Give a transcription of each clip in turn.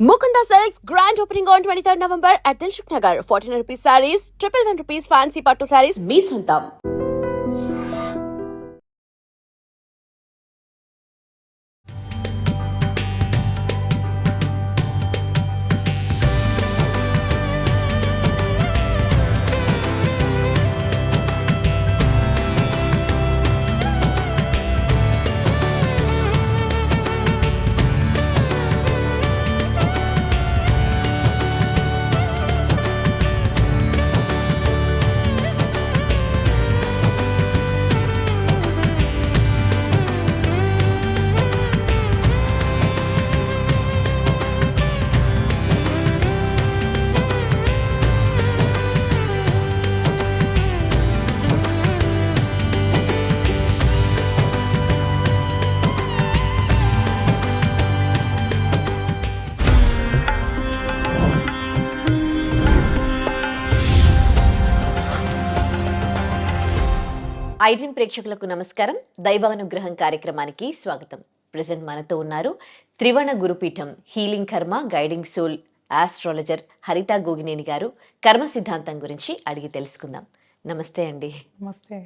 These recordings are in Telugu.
Mukunda Silks grand opening on 23rd November at Dilshuk Nagar. 1400 rupees sarees, 111 rupees fancy patto sarees, మీ సొంతం. ఐడ్రీమ్ ప్రేక్షకులకు నమస్కారం. దైవానుగ్రహం కార్యక్రమానికి స్వాగతం. ప్రెసెంట్ మనతో ఉన్నారు త్రివర్ణ గురుపీఠం హీలింగ్ కర్మ గైడింగ్ సోల్ ఆస్ట్రాలజర్ హరిత గోగినేని గారు. కర్మ సిద్ధాంతం గురించి అడిగి తెలుసుకుందాం. నమస్తే అండి. నమస్తే.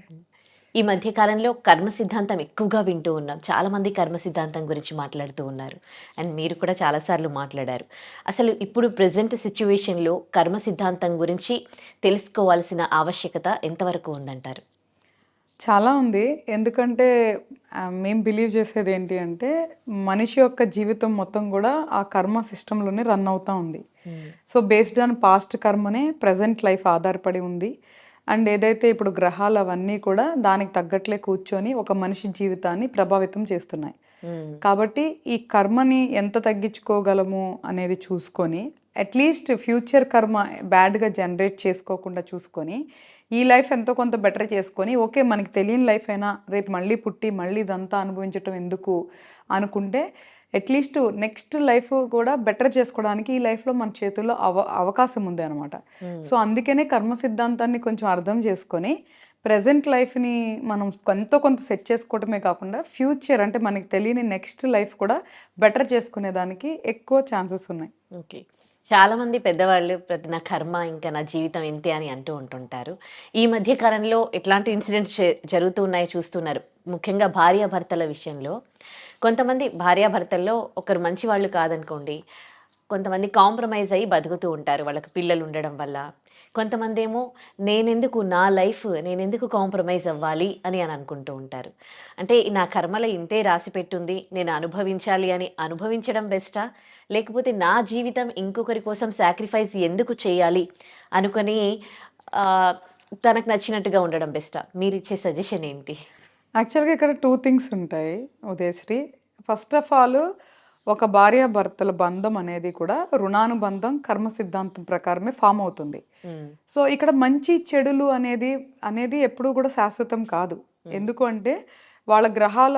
ఈ మధ్య కాలంలో కర్మ సిద్ధాంతం ఎక్కువగా వింటూ ఉన్నాం. చాలా మంది కర్మ సిద్ధాంతం గురించి మాట్లాడుతూ ఉన్నారు. అండ్ మీరు కూడా చాలాసార్లు మాట్లాడారు. అసలు ఇప్పుడు ప్రెసెంట్ సిచ్యువేషన్లో కర్మ సిద్ధాంతం గురించి తెలుసుకోవాల్సిన ఆవశ్యకత ఎంతవరకు ఉందంటారు? చాలా ఉంది. ఎందుకంటే మేము బిలీవ్ చేసేది ఏంటి అంటే మనిషి యొక్క జీవితం మొత్తం కూడా ఆ కర్మ సిస్టంలోనే రన్ అవుతూ ఉంది. సో బేస్డ్ ఆన్ పాస్ట్ కర్మనే ప్రజెంట్ లైఫ్ ఆధారపడి ఉంది. అండ్ ఏదైతే ఇప్పుడు గ్రహాలు అవన్నీ కూడా దానికి తగ్గట్లే కూర్చొని ఒక మనిషి జీవితాన్ని ప్రభావితం చేస్తున్నాయి. కాబట్టి ఈ కర్మని ఎంత తగ్గించుకోగలము అనేది చూసుకొని అట్లీస్ట్ ఫ్యూచర్ కర్మ బ్యాడ్గా జనరేట్ చేసుకోకుండా చూసుకొని ఈ లైఫ్ ఎంతో కొంత బెటర్ చేసుకొని ఓకే మనకి తెలియని లైఫ్ అయినా రేపు మళ్ళీ పుట్టి మళ్ళీ ఇదంతా అనుభవించటం ఎందుకు అనుకుంటే అట్లీస్ట్ నెక్స్ట్ లైఫ్ కూడా బెటర్ చేసుకోవడానికి ఈ లైఫ్లో మన చేతుల్లో అవకాశం ఉంది అనమాట. సో అందుకనే కర్మ సిద్ధాంతాన్ని కొంచెం అర్థం చేసుకొని ప్రజెంట్ లైఫ్ని మనం ఎంతో కొంత సెట్ చేసుకోవటమే కాకుండా ఫ్యూచర్ అంటే మనకి తెలియని నెక్స్ట్ లైఫ్ కూడా బెటర్ చేసుకునేదానికి ఎక్కువ ఛాన్సెస్ ఉన్నాయి. ఓకే. చాలామంది పెద్దవాళ్ళు నా కర్మ ఇంకా నా జీవితం ఇంతే అని అంటూ ఉంటుంటారు. ఈ మధ్య కాలంలో ఎట్లాంటి ఇన్సిడెంట్స్ జరుగుతూ ఉన్నాయో చూస్తున్నారు. ముఖ్యంగా భార్యాభర్తల విషయంలో కొంతమంది భార్యాభర్తల్లో ఒకరు మంచి వాళ్ళు కాదనుకోండి, కొంతమంది కాంప్రమైజ్ అయ్యి బతుకుతూ ఉంటారు వాళ్ళకి పిల్లలు ఉండడం వల్ల. కొంతమంది ఏమో నా లైఫ్ నేనెందుకు కాంప్రమైజ్ అవ్వాలి అని అనుకుంటూ ఉంటారు. అంటే నా కర్మలో ఇంతే రాసి పెట్టుంది, నేను అనుభవించాలి అని అనుభవించడం బెస్టా, లేకపోతే నా జీవితం ఇంకొకరి కోసం సాక్రిఫైస్ ఎందుకు చేయాలి అనుకొని తనకు నచ్చినట్టుగా ఉండడం బెస్టా? మీరు ఇచ్చే సజెషన్ ఏంటి? యాక్చువల్గా ఇక్కడ 2 థింగ్స్ ఉంటాయి ఉదయశ్రీ. ఫస్ట్ ఆఫ్ ఆల్ ఒక భార్యాభర్తల బంధం అనేది కూడా రుణానుబంధం కర్మ సిద్ధాంతం ప్రకారమే ఫామ్ అవుతుంది. సో ఇక్కడ మంచి చెడులు అనేది ఎప్పుడూ కూడా శాశ్వతం కాదు. ఎందుకు అంటే వాళ్ళ గ్రహాల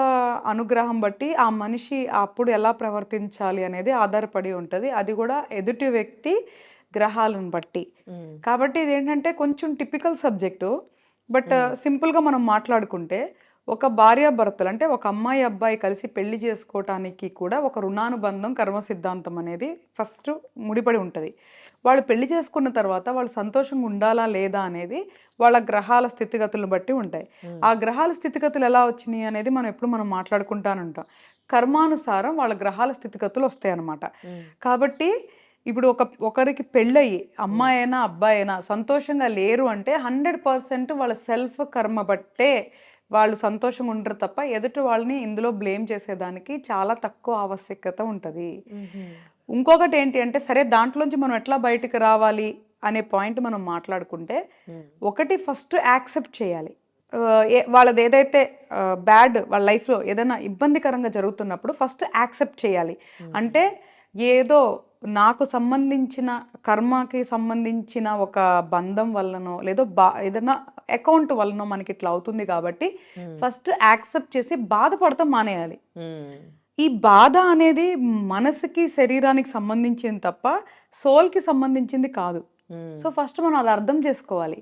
అనుగ్రహం బట్టి ఆ మనిషి అప్పుడు ఎలా ప్రవర్తించాలి అనేది ఆధారపడి ఉంటుంది. అది కూడా ఎదుటి వ్యక్తి గ్రహాలను బట్టి. కాబట్టి ఇదేంటంటే కొంచెం టిపికల్ సబ్జెక్టు. బట్ సింపుల్గా మనం మాట్లాడుకుంటే ఒక భార్యాభర్తలు అంటే ఒక అమ్మాయి అబ్బాయి కలిసి పెళ్లి చేసుకోవటానికి కూడా ఒక రుణానుబంధం కర్మ సిద్ధాంతం అనేది ఫస్ట్ ముడిపడి ఉంటుంది. వాళ్ళు పెళ్లి చేసుకున్న తర్వాత వాళ్ళు సంతోషంగా ఉండాలా లేదా అనేది వాళ్ళ గ్రహాల స్థితిగతులను బట్టి ఉంటాయి. ఆ గ్రహాల స్థితిగతులు ఎలా వచ్చినాయి అనేది మనం మాట్లాడుకుంటానంటాం. కర్మానుసారం వాళ్ళ గ్రహాల స్థితిగతులు వస్తాయి అన్నమాట. కాబట్టి ఇప్పుడు ఒకరికి పెళ్ళయి అమ్మాయి అయినా అబ్బాయి అయినా సంతోషంగా లేరు అంటే 100% వాళ్ళ సెల్ఫ్ కర్మ బట్టే వాళ్ళు సంతోషంగా ఉండరు తప్ప ఎదుటి వాళ్ళని ఇందులో బ్లేమ్ చేసేదానికి చాలా తక్కువ ఆవశ్యకత ఉంటుంది. ఇంకొకటి ఏంటి అంటే సరే దాంట్లోంచి మనం ఎట్లా బయటకు రావాలి అనే పాయింట్ మనం మాట్లాడుకుంటే ఒకటి ఫస్ట్ యాక్సెప్ట్ చేయాలి. వాళ్ళది ఏదైతే బ్యాడ్ వాళ్ళ లైఫ్లో ఏదైనా ఇబ్బందికరంగా జరుగుతున్నప్పుడు ఫస్ట్ యాక్సెప్ట్ చేయాలి. అంటే ఏదో నాకు సంబంధించిన కర్మకి సంబంధించిన ఒక బంధం వల్లనో లేదో ఏదైనా అకౌంట్ వల్లనో మనకి ఇట్లా అవుతుంది కాబట్టి ఫస్ట్ యాక్సెప్ట్ చేసి బాధపడతాం మానేయాలి. ఈ బాధ అనేది మనసుకి శరీరానికి సంబంధించింది తప్ప సోల్కి సంబంధించింది కాదు. సో ఫస్ట్ మనం అది అర్థం చేసుకోవాలి.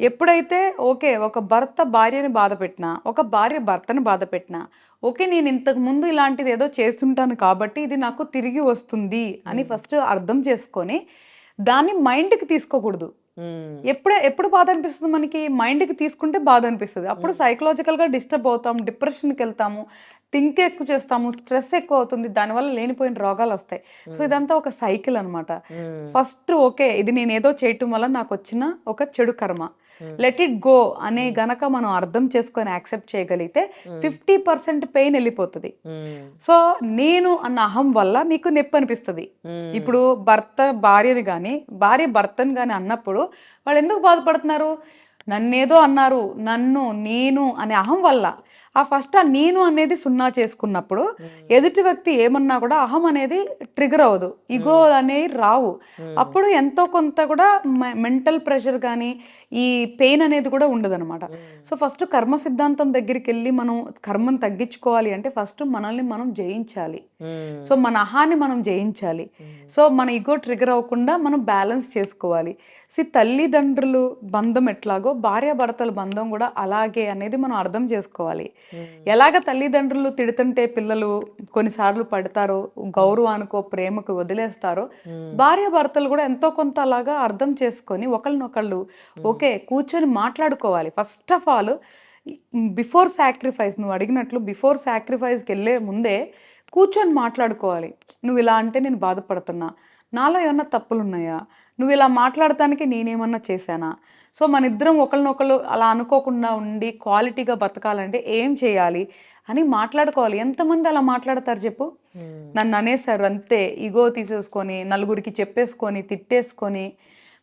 ఎప్పుడైతే ఓకే ఒక భర్త భార్యని బాధ పెట్టినా, ఒక భార్య భర్తని బాధ పెట్టినా, ఓకే నేను ఇంతకు ముందు ఇలాంటిది ఏదో చేస్తుంటాను కాబట్టి ఇది నాకు తిరిగి వస్తుంది అని ఫస్ట్ అర్థం చేసుకొని దాన్ని మైండ్కి తీసుకోకూడదు. ఎప్పుడు బాధ అనిపిస్తుంది మనకి? మైండ్కి తీసుకుంటే బాధ అనిపిస్తుంది. అప్పుడు సైకలాజికల్గా డిస్టర్బ్ అవుతాం, డిప్రెషన్కి వెళ్తాము, థింక్ ఎక్కువ చేస్తాము, స్ట్రెస్ ఎక్కువ అవుతుంది, దానివల్ల లేనిపోయిన రోగాలు వస్తాయి. సో ఇదంతా ఒక సైకిల్ అనమాట. ఫస్ట్ ఓకే ఇది నేను ఏదో చేయటం వల్ల నాకు వచ్చిన ఒక చెడు కర్మ, లెట్ ఇట్ గో అనే గనక మనం అర్థం చేసుకొని యాక్సెప్ట్ చేయగలిగితే 50% పెయిన్ వెళ్ళిపోతుంది. సో నేను అన్న అహం వల్ల నీకు నొప్పి అనిపిస్తుంది. ఇప్పుడు భర్త భార్యని కానీ భార్య భర్తని కానీ అన్నప్పుడు వాళ్ళు ఎందుకు బాధపడుతున్నారు? నన్నేదో అన్నారు, నేను అనే అహం వల్ల. ఫస్ట్ ఆ నేను అనేది సున్నా చేసుకున్నప్పుడు ఎదుటి వ్యక్తి ఏమన్నా కూడా అహం అనేది ట్రిగర్ అవ్వదు, ఇగో అనేవి రావు. అప్పుడు ఎంతో కొంత కూడా మెంటల్ ప్రెషర్ కానీ ఈ పెయిన్ అనేది కూడా ఉండదన్నమాట. సో ఫస్ట్ కర్మ సిద్ధాంతం దగ్గరికి వెళ్ళి మనం కర్మను తగ్గించుకోవాలి అంటే ఫస్ట్ మనల్ని మనం జయించాలి. సో మన అహాన్ని మనం జయించాలి. సో మన ఇగో ట్రిగర్ అవ్వకుండా మనం బ్యాలెన్స్ చేసుకోవాలి. తల్లిదండ్రులు బంధం ఎట్లాగో భార్యాభర్తల బంధం కూడా అలాగే అనేది మనం అర్థం చేసుకోవాలి. ఎలాగ తల్లిదండ్రులు తిడుతుంటే పిల్లలు కొన్నిసార్లు పడతారో, గౌరవానికో ప్రేమకు వదిలేస్తారో, భార్యాభర్తలు కూడా ఎంతో కొంత అలాగా అర్థం చేసుకొని ఒకళ్ళనొకళ్ళు ఓకే కూర్చొని మాట్లాడుకోవాలి. First of all before sacrifice, నువ్వు అడిగినట్లు బిఫోర్ సాక్రిఫైస్కి వెళ్ళే ముందే కూర్చొని మాట్లాడుకోవాలి. నువ్వు ఇలా అంటే నేను బాధపడుతున్నా, నాలో ఏమన్నా తప్పులు ఉన్నాయా, నువ్వు ఇలా మాట్లాడటానికి నేనేమన్నా చేశానా? సో మన ఇద్దరం ఒకళ్ళనొకళ్ళు అలా అనుకోకుండా ఉండి క్వాలిటీగా బతకాలంటే ఏం చేయాలి అని మాట్లాడుకోవాలి. ఎంతమంది అలా మాట్లాడతారు చెప్పు? నన్ను అనేసారు అంతే, ఇగో తీసేసుకొని నలుగురికి చెప్పేసుకొని తిట్టేసుకొని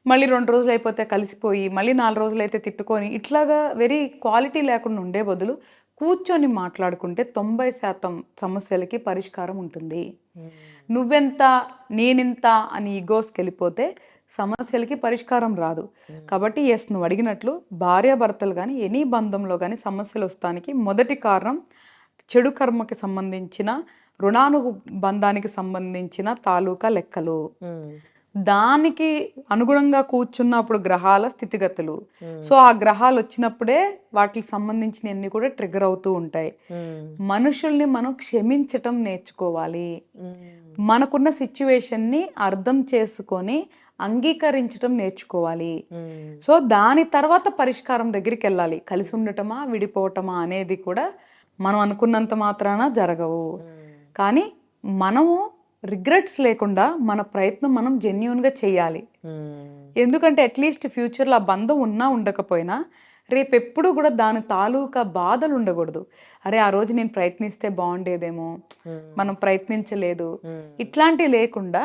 మళ్ళీ 2 రోజులు అయిపోతే కలిసిపోయి మళ్ళీ 4 రోజులు అయితే తిట్టుకొని ఇట్లాగా వెరీ క్వాలిటీ లేకుండా ఉండే బదులు కూర్చొని మాట్లాడుకుంటే 90% సమస్యలకి పరిష్కారం ఉంటుంది. నువ్వెంత నేనెంత అని ఈగోస్కి వెళ్ళిపోతే సమస్యలకి పరిష్కారం రాదు. కాబట్టి ఎస్ నువ్వు అడిగినట్లు భార్యాభర్తలు కానీ ఎనీ బంధంలో కానీ సమస్యలు వస్తానికి మొదటి కారణం చెడు కర్మకి సంబంధించిన రుణానుబంధానికి సంబంధించిన తాలూకా లెక్కలు. దానికి అనుగుణంగా కూర్చున్నప్పుడు గ్రహాల స్థితిగతులు. సో ఆ గ్రహాలు వచ్చినప్పుడే వాటికి సంబంధించిన అన్ని కూడా ట్రిగర్ అవుతూ ఉంటాయి. మనుషుల్ని మనం క్షమించటం నేర్చుకోవాలి. మనకున్న సిచ్యువేషన్ని అర్థం చేసుకొని అంగీకరించటం నేర్చుకోవాలి. సో దాని తర్వాత పరిష్కారం దగ్గరికి వెళ్ళాలి. కలిసి ఉండటమా విడిపోవటమా అనేది కూడా మనం అనుకున్నంత మాత్రాన జరగవు. కానీ మనము రిగ్రెట్స్ లేకుండా మన ప్రయత్నం మనం జెన్యూన్గా చేయాలి. ఎందుకంటే అట్లీస్ట్ ఫ్యూచర్లో ఆ బంధం ఉన్నా ఉండకపోయినా రేపెప్పుడు కూడా దాని తాలూకా బాధలు ఉండకూడదు. అరే ఆ రోజు నేను ప్రయత్నిస్తే బాగుండేదేమో, మనం ప్రయత్నించలేదు, ఇట్లాంటివి లేకుండా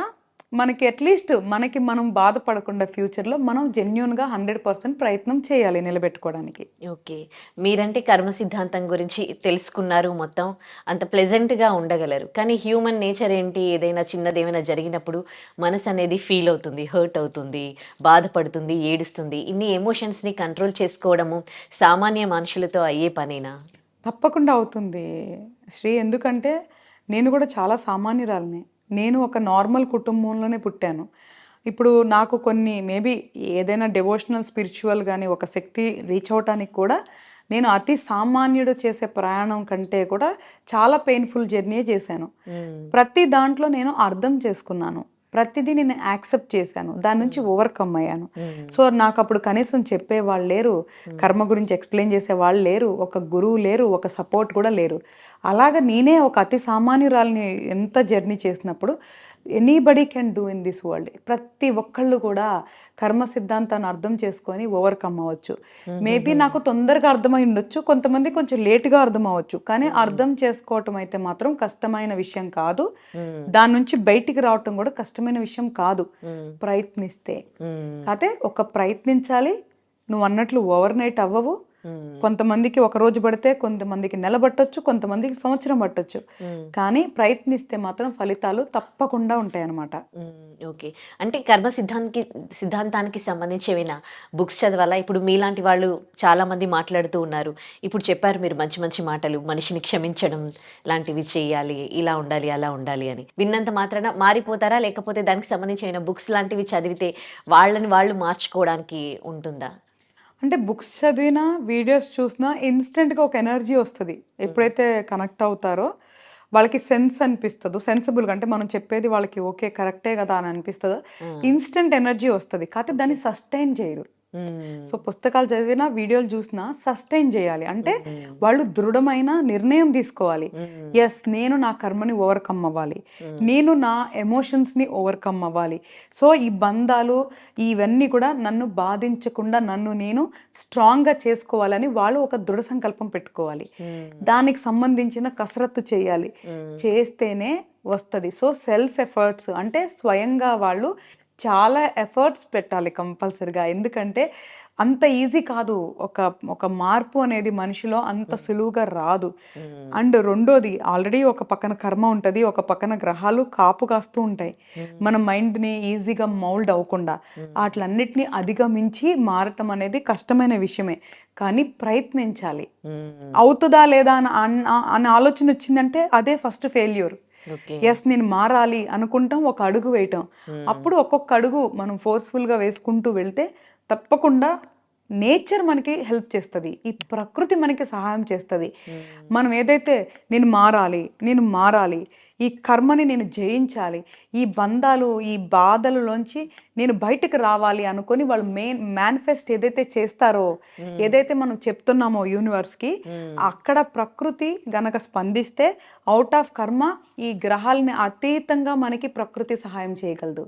మనకి అట్లీస్ట్ మనకి మనం బాధపడకుండా ఫ్యూచర్లో మనం జెన్యూన్గా 100% ప్రయత్నం చేయాలి నిలబెట్టుకోవడానికి. ఓకే, మీరంటే కర్మ సిద్ధాంతం గురించి తెలుసుకున్నారు, మొత్తం అంత ప్లెజెంట్గా ఉండగలరు. కానీ హ్యూమన్ నేచర్ ఏంటి, ఏదైనా చిన్నది ఏమైనా జరిగినప్పుడు మనసు అనేది ఫీల్ అవుతుంది, హర్ట్ అవుతుంది, బాధపడుతుంది, ఏడుస్తుంది. ఇన్ని ఎమోషన్స్ని కంట్రోల్ చేసుకోవడము సామాన్య మనుషులతో అయ్యే పనేనా? తప్పకుండా అవుతుంది శ్రీ. ఎందుకంటే నేను కూడా చాలా సామాన్యురాలిని. నేను ఒక నార్మల్ కుటుంబంలోనే పుట్టాను. ఇప్పుడు నాకు కొన్ని మేబీ ఏదైనా డెవోషనల్ స్పిరిచువల్ కానీ ఒక శక్తి రీచ్ అవటానికి కూడా నేను అతి సామాన్యుడు చేసే ప్రయాణం కంటే కూడా చాలా పెయిన్ఫుల్ జర్నీ చేశాను. ప్రతి దాంట్లో నేను అర్థం చేసుకున్నాను, ప్రతిదీ నేను యాక్సెప్ట్ చేశాను, దాని నుంచి ఓవర్కమ్ అయ్యాను. సో నాకు అప్పుడు కనీసం చెప్పేవాళ్ళు లేరు, కర్మ గురించి ఎక్స్ప్లెయిన్ చేసేవాళ్ళు లేరు, ఒక గురువు లేరు, ఒక సపోర్ట్ కూడా లేరు. అలాగ నేనే ఒక అతి సామాన్యురాలని ఎంత జర్నీ చేసినప్పుడు anybody can do in this world. ప్రతి ఒక్కళ్ళు కూడా కర్మ సిద్ధాంతాన్ని అర్థం చేసుకొని ఓవర్కమ్ అవ్వచ్చు. మేబీ నాకు తొందరగా అర్థమై ఉండొచ్చు, కొంతమంది కొంచెం లేట్గా అర్థం అవ్వచ్చు. కానీ అర్థం చేసుకోవటం అయితే మాత్రం కష్టమైన విషయం కాదు. దాని నుంచి బయటికి రావటం కూడా కష్టమైన విషయం కాదు, ప్రయత్నిస్తే. అయితే ఒక ప్రయత్నించాలి. నువ్వు అన్నట్లు ఓవర్ నైట్ అవ్వవు. కొంతమందికి ఒక రోజు పడితే కొంతమందికి నెల పట్టొచ్చు, కొంతమందికి సంవత్సరం పట్టొచ్చు. కానీ ప్రయత్నిస్తే మాత్రం ఫలితాలు తప్పకుండా ఉంటాయన్నమాట. ఓకే. అంటే కర్మ సిద్ధాంతానికి సంబంధించి ఏమైనా బుక్స్ చదవాలా? ఇప్పుడు మీలాంటి వాళ్ళు చాలామంది మాట్లాడుతూ ఉన్నారు. ఇప్పుడు చెప్పారు మీరు మంచి మంచి మాటలు, మనిషిని క్షమించడం లాంటివి చేయాలి, ఇలా ఉండాలి, అలా ఉండాలి అని. విన్నంత మాత్రాన మారిపోతారా? లేకపోతే దానికి సంబంధించి ఏమైనా బుక్స్ లాంటివి చదివితే వాళ్ళని వాళ్ళు మార్చుకోవడానికి ఉంటుందా? అంటే బుక్స్ చదివినా, వీడియోస్ చూసినా ఇన్‌స్టంట్‌గా ఒక ఎనర్జీ వస్తది. ఎప్పుడైతే కనెక్ట్ అవుతారో వాళ్ళకి సెన్స్ అనిపిస్తదో, సెన్సిబుల్‌గా అంటే మనం చెప్పేది వాళ్ళకి ఓకే కరెక్టే గదా అని అనిపిస్తదో, ఇన్‌స్టంట్ ఎనర్జీ వస్తది. కాకపోతే దాన్ని సస్టైన్ చేయరు. సో పుస్తకాలు చదివినా, వీడియోలు చూసినా సస్టైన్ చేయాలి. అంటే వాళ్ళు దృఢమైన నిర్ణయం తీసుకోవాలి. ఎస్, నేను నా కర్మని ఓవర్‌కమ్ అవ్వాలి. నేను నా ఎమోషన్స్‌ని ఓవర్‌కమ్ అవ్వాలి. సో ఈ బంధాలు ఇవన్నీ కూడా నన్ను బాధించకుండా నన్ను నేను స్ట్రాంగ్‌గా చేసుకోవాలని వాళ్ళు ఒక దృఢ సంకల్పం పెట్టుకోవాలి. దానికి సంబంధించిన కసరత్తు చేయాలి. చేస్తేనే వస్తది. సో సెల్ఫ్ ఎఫర్ట్స్ అంటే స్వయంగా వాళ్ళు చాలా ఎఫర్ట్స్ పెట్టాలి కంపల్సరీగా. ఎందుకంటే అంత ఈజీ కాదు. ఒక ఒక మార్పు అనేది మనిషిలో అంత సులువుగా రాదు. అండ్ రెండోది ఆల్రెడీ ఒక పక్కన కర్మ ఉంటుంది, ఒక పక్కన గ్రహాలు కాపు కాస్తూ ఉంటాయి మన మైండ్ని ఈజీగా మౌల్డ్ అవ్వకుండా. వాటిలన్నిటిని అధిగమించి మారటం అనేది కష్టమైన విషయమే, కానీ ప్రయత్నించాలి. అవుతుందా లేదా అని ఆలోచన వచ్చిందంటే అదే ఫస్ట్ ఫెయిల్యూర్. ఎస్, నేను మారాలి అనుకుంటాం, ఒక అడుగు వేయటం. అప్పుడు ఒక్కొక్క అడుగు మనం ఫోర్స్ఫుల్గా వేసుకుంటూ వెళ్తే తప్పకుండా నేచర్ మనకి హెల్ప్ చేస్తుంది, ఈ ప్రకృతి మనకి సహాయం చేస్తుంది. మనం ఏదైతే నేను మారాలి, ఈ కర్మని నేను జయించాలి, ఈ బంధాలు ఈ బాధలలోంచి నేను బయటకు రావాలి అనుకొని వాళ్ళు మేనిఫెస్ట్ ఏదైతే చేస్తారో, ఏదైతే మనం చెప్తున్నామో యూనివర్స్కి, అక్కడ ప్రకృతి గనక స్పందిస్తే అవుట్ ఆఫ్ కర్మ ఈ గ్రహాలని అతీతంగా మనకి ప్రకృతి సహాయం చేయగలదు.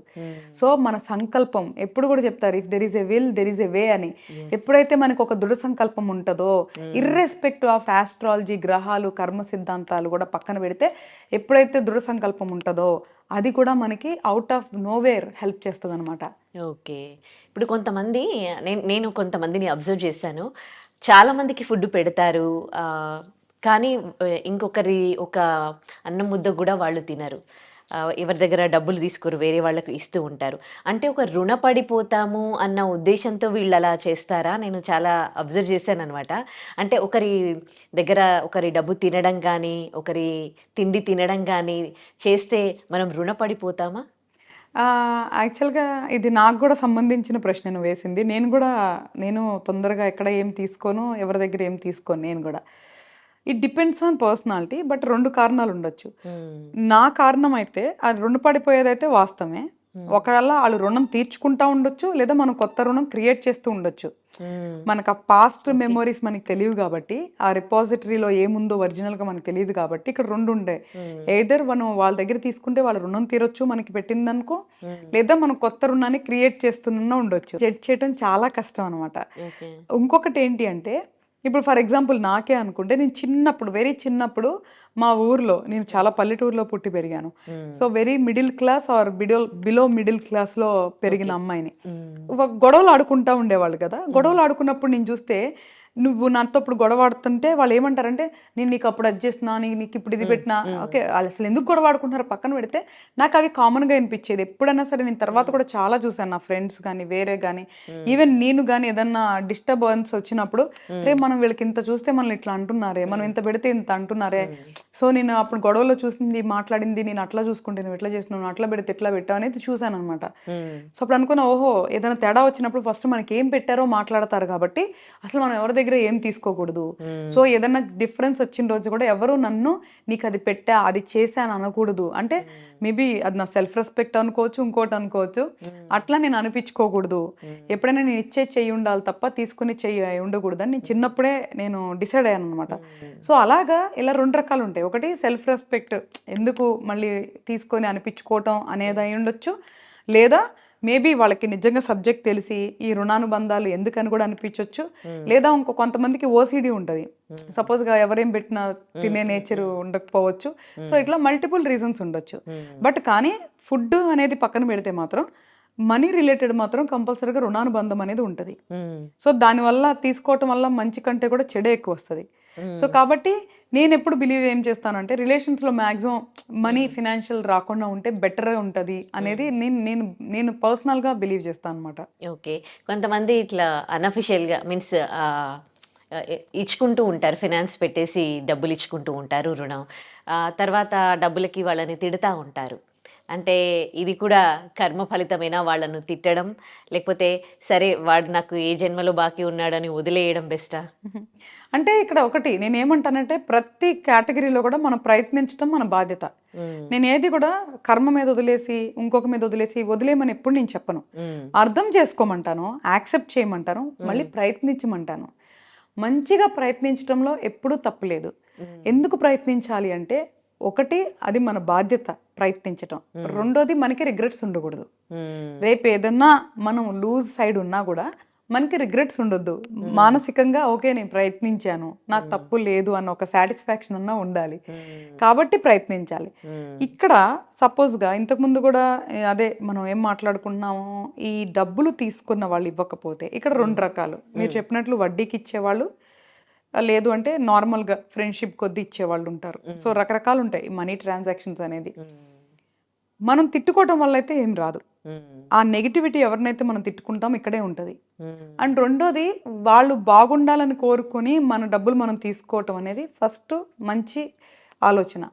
సో మన సంకల్పం ఎప్పుడు కూడా చెప్తారు, if there is a will there is a way అని. ఎప్పుడైతే మనకు ఒక దృఢ సంకల్పం ఉంటుందో, ఇర్రెస్పెక్టివ్ ఆఫ్ ఆస్ట్రాలజీ, గ్రహాలు, కర్మ సిద్ధాంతాలు కూడా పక్కన పెడితే, ఎప్పుడైతే దృఢ సంకల్పం ఉంటుందో అది కూడా మనకి అవుట్ ఆఫ్ నోవేర్ హెల్ప్ చేస్తుంది అనమాట. ఓకే. ఇప్పుడు కొంతమంది నేను కొంతమందిని అబ్జర్వ్ చేశాను. చాలా మందికి ఫుడ్ పెడతారు. కానీ ఇంకొకరి ఒక అన్నం ముద్ద కూడా వాళ్ళు తినరు. ఎవరి దగ్గర డబ్బులు తీసుకోరు, వేరే వాళ్ళకి ఇస్తూ ఉంటారు. అంటే ఒక రుణపడిపోతాము అన్న ఉద్దేశంతో వీళ్ళు అలా చేస్తారా? నేను చాలా అబ్జర్వ్ చేశాననమాట. అంటే ఒకరి దగ్గర ఒకరి డబ్బు తినడం కానీ, ఒకరి తిండి తినడం కానీ చేస్తే మనం రుణపడిపోతామా? యాక్చువల్గా ఇది నాకు కూడా సంబంధించిన ప్రశ్న నువ్వు వేసింది. నేను తొందరగా ఎక్కడ ఏం తీసుకోను, ఎవరి దగ్గర ఏం తీసుకోను నేను కూడా. It depends on personality. But 2 కారణాలు ఉండొచ్చు. నా కారణం అయితే అది రుణపడిపోయేదైతే వాస్తవమే. ఒకవేళ వాళ్ళు రుణం తీర్చుకుంటా ఉండొచ్చు, లేదా మనం కొత్త రుణం క్రియేట్ చేస్తూ ఉండొచ్చు. మనకు ఆ పాస్ట్ మెమొరీస్ మనకి తెలియదు కాబట్టి, ఆ రిపాజిటరీలో ఏముందో ఒరిజినల్గా మనకు తెలియదు కాబట్టి ఇక్కడ 2 ఉండే. ఎయిదర్ మనం వాళ్ళ దగ్గర తీసుకుంటే వాళ్ళ రుణం తీరొచ్చు మనకి పెట్టిందనుకో, లేదా మనం కొత్త రుణాన్ని క్రియేట్ చేస్తున్నా ఉండొచ్చు. జడ్జ్ చేయడం చాలా కష్టం అనమాట. ఇంకొకటి ఏంటి అంటే, ఇప్పుడు ఫర్ ఎగ్జాంపుల్ నాకే అనుకుంటే, నేను చిన్నప్పుడు వెరీ చిన్నప్పుడు మా ఊర్లో, నేను చాలా పల్లెటూరులో పుట్టి పెరిగాను. So very middle class or below middle క్లాస్లో పెరిగిన అమ్మాయిని. గొడవలు ఆడుకుంటా ఉండేవాళ్ళు కదా. గొడవలు ఆడుకున్నప్పుడు నేను చూస్తే, నువ్వు నాతో ఇప్పుడు గొడవ ఆడుతుంటే వాళ్ళు ఏమంటారంటే, నేను నీకు అప్పుడు అది చేస్తున్నా, నీకు ఇప్పుడు ఇది పెట్టినా. ఓకే, వాళ్ళు అసలు ఎందుకు గొడవ ఆడుకుంటున్నారు పక్కన పెడితే, నాకు అవి కామన్గా అనిపించేది. ఎప్పుడైనా సరే నేను తర్వాత కూడా చాలా చూసాను, నా ఫ్రెండ్స్ కానీ వేరే కానీ ఈవెన్ నేను కానీ ఏదన్నా డిస్టర్బెన్స్ వచ్చినప్పుడు, రే మనం వీళ్ళకి ఇంత చూస్తే మనల్ని ఇట్లా అంటున్నారే, మనం ఇంత పెడితే ఇంత అంటున్నారే. సో నేను అప్పుడు గొడవలో చూసింది మాట్లాడింది, నేను అట్లా చూసుకుంటే నువ్వు ఎట్లా చేస్తున్నావు, అట్లా పెడితే ఎట్లా పెట్టావు అనేది చూసాను అనమాట. సో అప్పుడు అనుకున్నా, ఓహో ఏదైనా తేడా వచ్చినప్పుడు ఫస్ట్ మనకి ఏం పెట్టారో మాట్లాడతారు కాబట్టి అసలు మనం ఎవరి దగ్గర ఏం తీసుకోకూడదు. సో ఏదైనా డిఫరెన్స్ వచ్చిన రోజు కూడా ఎవరు నన్ను నీకు అది పెట్టా అది చేశాను అనకూడదు. అంటే మేబీ అది నా సెల్ఫ్ రెస్పెక్ట్ అనుకోవచ్చు, ఇంకోటి అనుకోవచ్చు. అట్లా నేను అనిపించుకోకూడదు. ఎప్పుడైనా నేను ఇచ్చే చెయ్యి ఉండాలి తప్ప తీసుకుని చెయ్యి ఉండకూడదు అని నేను చిన్నప్పుడే నేను డిసైడ్ అయ్యాను అనమాట. సో అలాగా ఇలా 2 రకాలు ఉంటాయి. ఒకటి సెల్ఫ్ రెస్పెక్ట్, ఎందుకు మళ్ళీ తీసుకొని అనిపించుకోవటం అనేది అయి ఉండొచ్చు, లేదా మేబీ వాళ్ళకి నిజంగా సబ్జెక్ట్ తెలిసి ఈ రుణానుబంధాలు ఎందుకని కూడా అనిపించవచ్చు. లేదా కొంతమందికి ఓసిడి ఉంటుంది, సపోజ్గా ఎవరేం పెట్టినా తినే నేచర్ ఉండకపోవచ్చు. సో ఇట్లా మల్టిపుల్ రీజన్స్ ఉండొచ్చు. బట్ కానీ ఫుడ్ అనేది పక్కన పెడితే మాత్రం మనీ రిలేటెడ్ మాత్రం కంపల్సరీగా రుణానుబంధం అనేది ఉంటుంది. ఉమ్, సో దానివల్ల తీసుకోవటం వల్ల మంచి కంటే కూడా చెడే ఎక్కువ వస్తుంది. సో ఉమ్, కాబట్టి నేను ఎప్పుడు బిలీవ్ ఏం చేస్తానంటే రిలేషన్స్లో మ్యాక్సిమం మనీ ఫినాన్షియల్ రాకుండా ఉంటే బెటర్ ఉంటుంది అనేది నేను నేను పర్సనల్గా బిలీవ్ చేస్తాను అనమాట. ఓకే. కొంతమంది ఇట్లా అనఫిషియల్‌గా మీన్స్ ఇచ్చుకుంటూ ఉంటారు. ఫినాన్స్ పెట్టేసి డబ్బులు ఇచ్చుకుంటూ ఉంటారు రుణం. తర్వాత డబ్బులకి వాళ్ళని తిడతా ఉంటారు. అంటే ఇది కూడా కర్మ ఫలితమేనా వాళ్ళను తిట్టడం? లేకపోతే సరే వాడు నాకు ఏ జన్మలో బాకీ ఉన్నాడని వదిలేయడం బెస్టా? అంటే ఇక్కడ ఒకటి నేనేమంటానంటే ప్రతి కేటగిరీలో కూడా మనం ప్రయత్నించడం మన బాధ్యత. హ్మ్. నేను ఏది కూడా కర్మ మీద వదిలేసి ఇంకొక మీద వదిలేసి వదిలేయమని ఎప్పుడు నేను చెప్పను. హ్మ్. అర్థం చేసుకోమంటాను, యాక్సెప్ట్ చేయమంటాను, మళ్ళీ ప్రయత్నించమంటాను. మంచిగా ప్రయత్నించడంలో ఎప్పుడూ తప్పులేదు. ఎందుకు ప్రయత్నించాలి అంటే ఒకటి అది మన బాధ్యత ప్రయత్నించటం. రెండోది మనకి రిగ్రెట్స్ ఉండకూడదు. హ్మ్. రేపు ఏదన్నా మనం లూజ్ సైడ్ ఉన్నా కూడా మనకి రిగ్రెట్స్ ఉండొద్దు. మానసికంగా ఓకే నేను ప్రయత్నించాను, నాకు తప్పు లేదు అన్న ఒక సాటిస్ఫాక్షన్ అన్నా ఉండాలి. కాబట్టి ప్రయత్నించాలి. ఇక్కడ సపోజ్గా ఇంతకుముందు కూడా అదే మనం ఏం మాట్లాడుకుంటున్నాము, ఈ డబ్బులు తీసుకున్న వాళ్ళు ఇవ్వకపోతే ఇక్కడ రెండు రకాలు. మీరు చెప్పినట్లు వడ్డీకి ఇచ్చేవాళ్ళు, లేదు అంటే నార్మల్గా ఫ్రెండ్షిప్ కొద్దీ ఇచ్చేవాళ్ళు ఉంటారు. సో రకరకాలు ఉంటాయి మనీ ట్రాన్సాక్షన్స్ అనేది. మనం తిట్టుకోవటం వల్ల అయితే ఏం రాదు. ఆ నెగిటివిటీ ఎవరినైతే మనం తిట్టుకుంటాం ఇక్కడే ఉంటుంది. అండ్ రెండోది వాళ్ళు బాగుండాలని కోరుకొని మన డబ్బులు మనం తీసుకోవటం అనేది ఫస్ట్ మంచి ఆలోచన.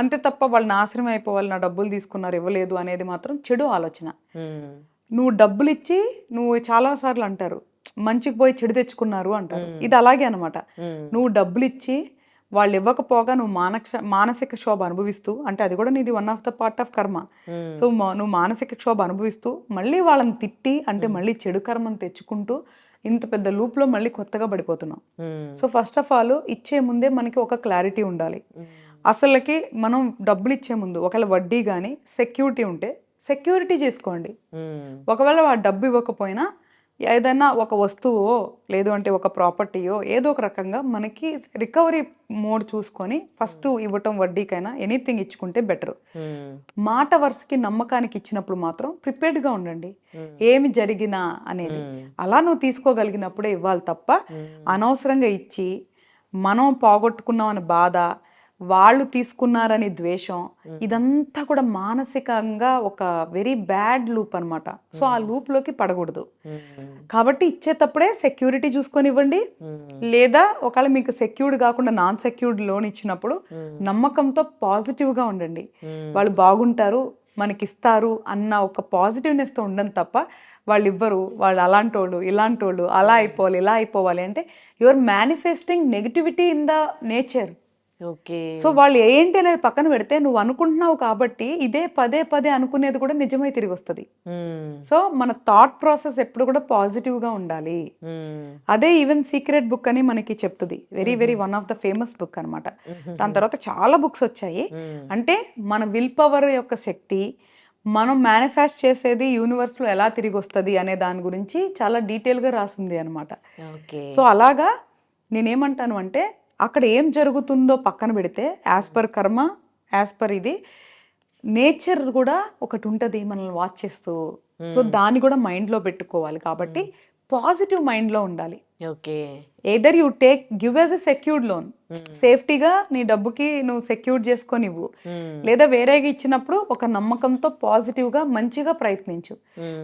అంతే తప్ప వాళ్ళు నాశనం అయిపోవాలి, నా డబ్బులు తీసుకున్నారు ఇవ్వలేదు అనేది మాత్రం చెడు ఆలోచన. నువ్వు డబ్బులు ఇచ్చి నువ్వు చాలాసార్లు అంటారు మంచికి పోయి చెడు తెచ్చుకున్నారు అంటారు. ఇది అలాగే అనమాట. నువ్వు డబ్బులు ఇచ్చి వాళ్ళు ఇవ్వకపోగా నువ్వు మానసిక క్షోభ అనుభవిస్తూ, అంటే అది కూడా నీది one of the part of కర్మ. సో నువ్వు మానసిక క్షోభ అనుభవిస్తూ మళ్ళీ వాళ్ళని తిట్టి అంటే మళ్ళీ చెడు కర్మను తెచ్చుకుంటూ ఇంత పెద్ద లూప్లో మళ్ళీ కొత్తగా పడిపోతున్నాం. సో ఫస్ట్ ఆఫ్ ఆల్ ఇచ్చే ముందే మనకి ఒక క్లారిటీ ఉండాలి. అసలుకి మనం డబ్బులు ఇచ్చే ముందు ఒకవేళ వడ్డీ కానీ సెక్యూరిటీ ఉంటే సెక్యూరిటీ చేసుకోండి. ఒకవేళ ఆ డబ్బు ఇవ్వకపోయినా ఏదైనా ఒక వస్తువో లేదు అంటే ఒక ప్రాపర్టీయో ఏదో ఒక రకంగా మనకి రికవరీ మోడ్ చూసుకొని ఫస్ట్ ఇవ్వటం వడ్డీకైనా ఎనీథింగ్ ఇచ్చుకుంటే బెటర్. మాట వరుసకి నమ్మకానికి ఇచ్చినప్పుడు మాత్రం ప్రిపేర్డ్గా ఉండండి ఏమి జరిగినా అనేది. అలా నువ్వు తీసుకోగలిగినప్పుడే ఇవ్వాలి తప్ప అనవసరంగా ఇచ్చి మనం పోగొట్టుకున్నాం అని బాధ, వాళ్ళు తీసుకున్నారని ద్వేషం, ఇదంతా కూడా మానసికంగా ఒక వెరీ బ్యాడ్ లూప్ అనమాట. సో ఆ లూప్లోకి పడకూడదు. కాబట్టి ఇచ్చేటప్పుడే సెక్యూరిటీ చూసుకొని ఇవ్వండి. లేదా ఒకవేళ మీకు సెక్యూర్డ్ కాకుండా నాన్ సెక్యూర్డ్ లోన్ ఇచ్చినప్పుడు నమ్మకంతో పాజిటివ్గా ఉండండి. వాళ్ళు బాగుంటారు మనకి ఇస్తారు అన్న ఒక పాజిటివ్నెస్తో ఉండండి తప్ప వాళ్ళు ఇవ్వరు, వాళ్ళు అలాంటి వాళ్ళు ఇలాంటి వాళ్ళు అలా అయిపోవాలి ఇలా అయిపోవాలి అంటే your manifesting negativity in the nature. Okay. So వాళ్ళు ఏంటి అనేది పక్కన పెడితే నువ్వు అనుకుంటున్నావు కాబట్టి ఇదే పదే పదే అనుకునేది కూడా నిజమై తిరిగి వస్తుంది. సో మన థాట్ ప్రాసెస్ ఎప్పుడు కూడా పాజిటివ్గా ఉండాలి. అదే ఈవెన్ సీక్రెట్ బుక్ అని మనకి చెప్తుంది. Very very one of the famous book అనమాట. దాని తర్వాత చాలా బుక్స్ వచ్చాయి. అంటే మన విల్ పవర్ యొక్క శక్తి, మనం మేనిఫెస్ట్ చేసేది యూనివర్స్లో ఎలా తిరిగి వస్తుంది అనే దాని గురించి చాలా డీటెయిల్గా రాసింది అనమాట. సో అలాగా నేనేమంటాను అంటే అక్కడ ఏం జరుగుతుందో పక్కన పెడితే యాజ్ పర్ కర్మ, యాజ్ పర్ ఇది నేచర్ కూడా ఒకటి ఉంటుంది మనల్ని వాచ్ చేస్తూ. సో దాన్ని కూడా మైండ్లో పెట్టుకోవాలి. కాబట్టి పాజిటివ్ మైండ్లో ఉండాలి. Okay. Either you give as a secured loan, సేఫ్టీగా నీ డబ్బుకి నువ్వు సెక్యూర్ చేసుకొని ఇవ్వు. లేదా వేరేగా ఇచ్చినప్పుడు ఒక నమ్మకంతో పాజిటివ్గా మంచిగా ప్రయత్నించు.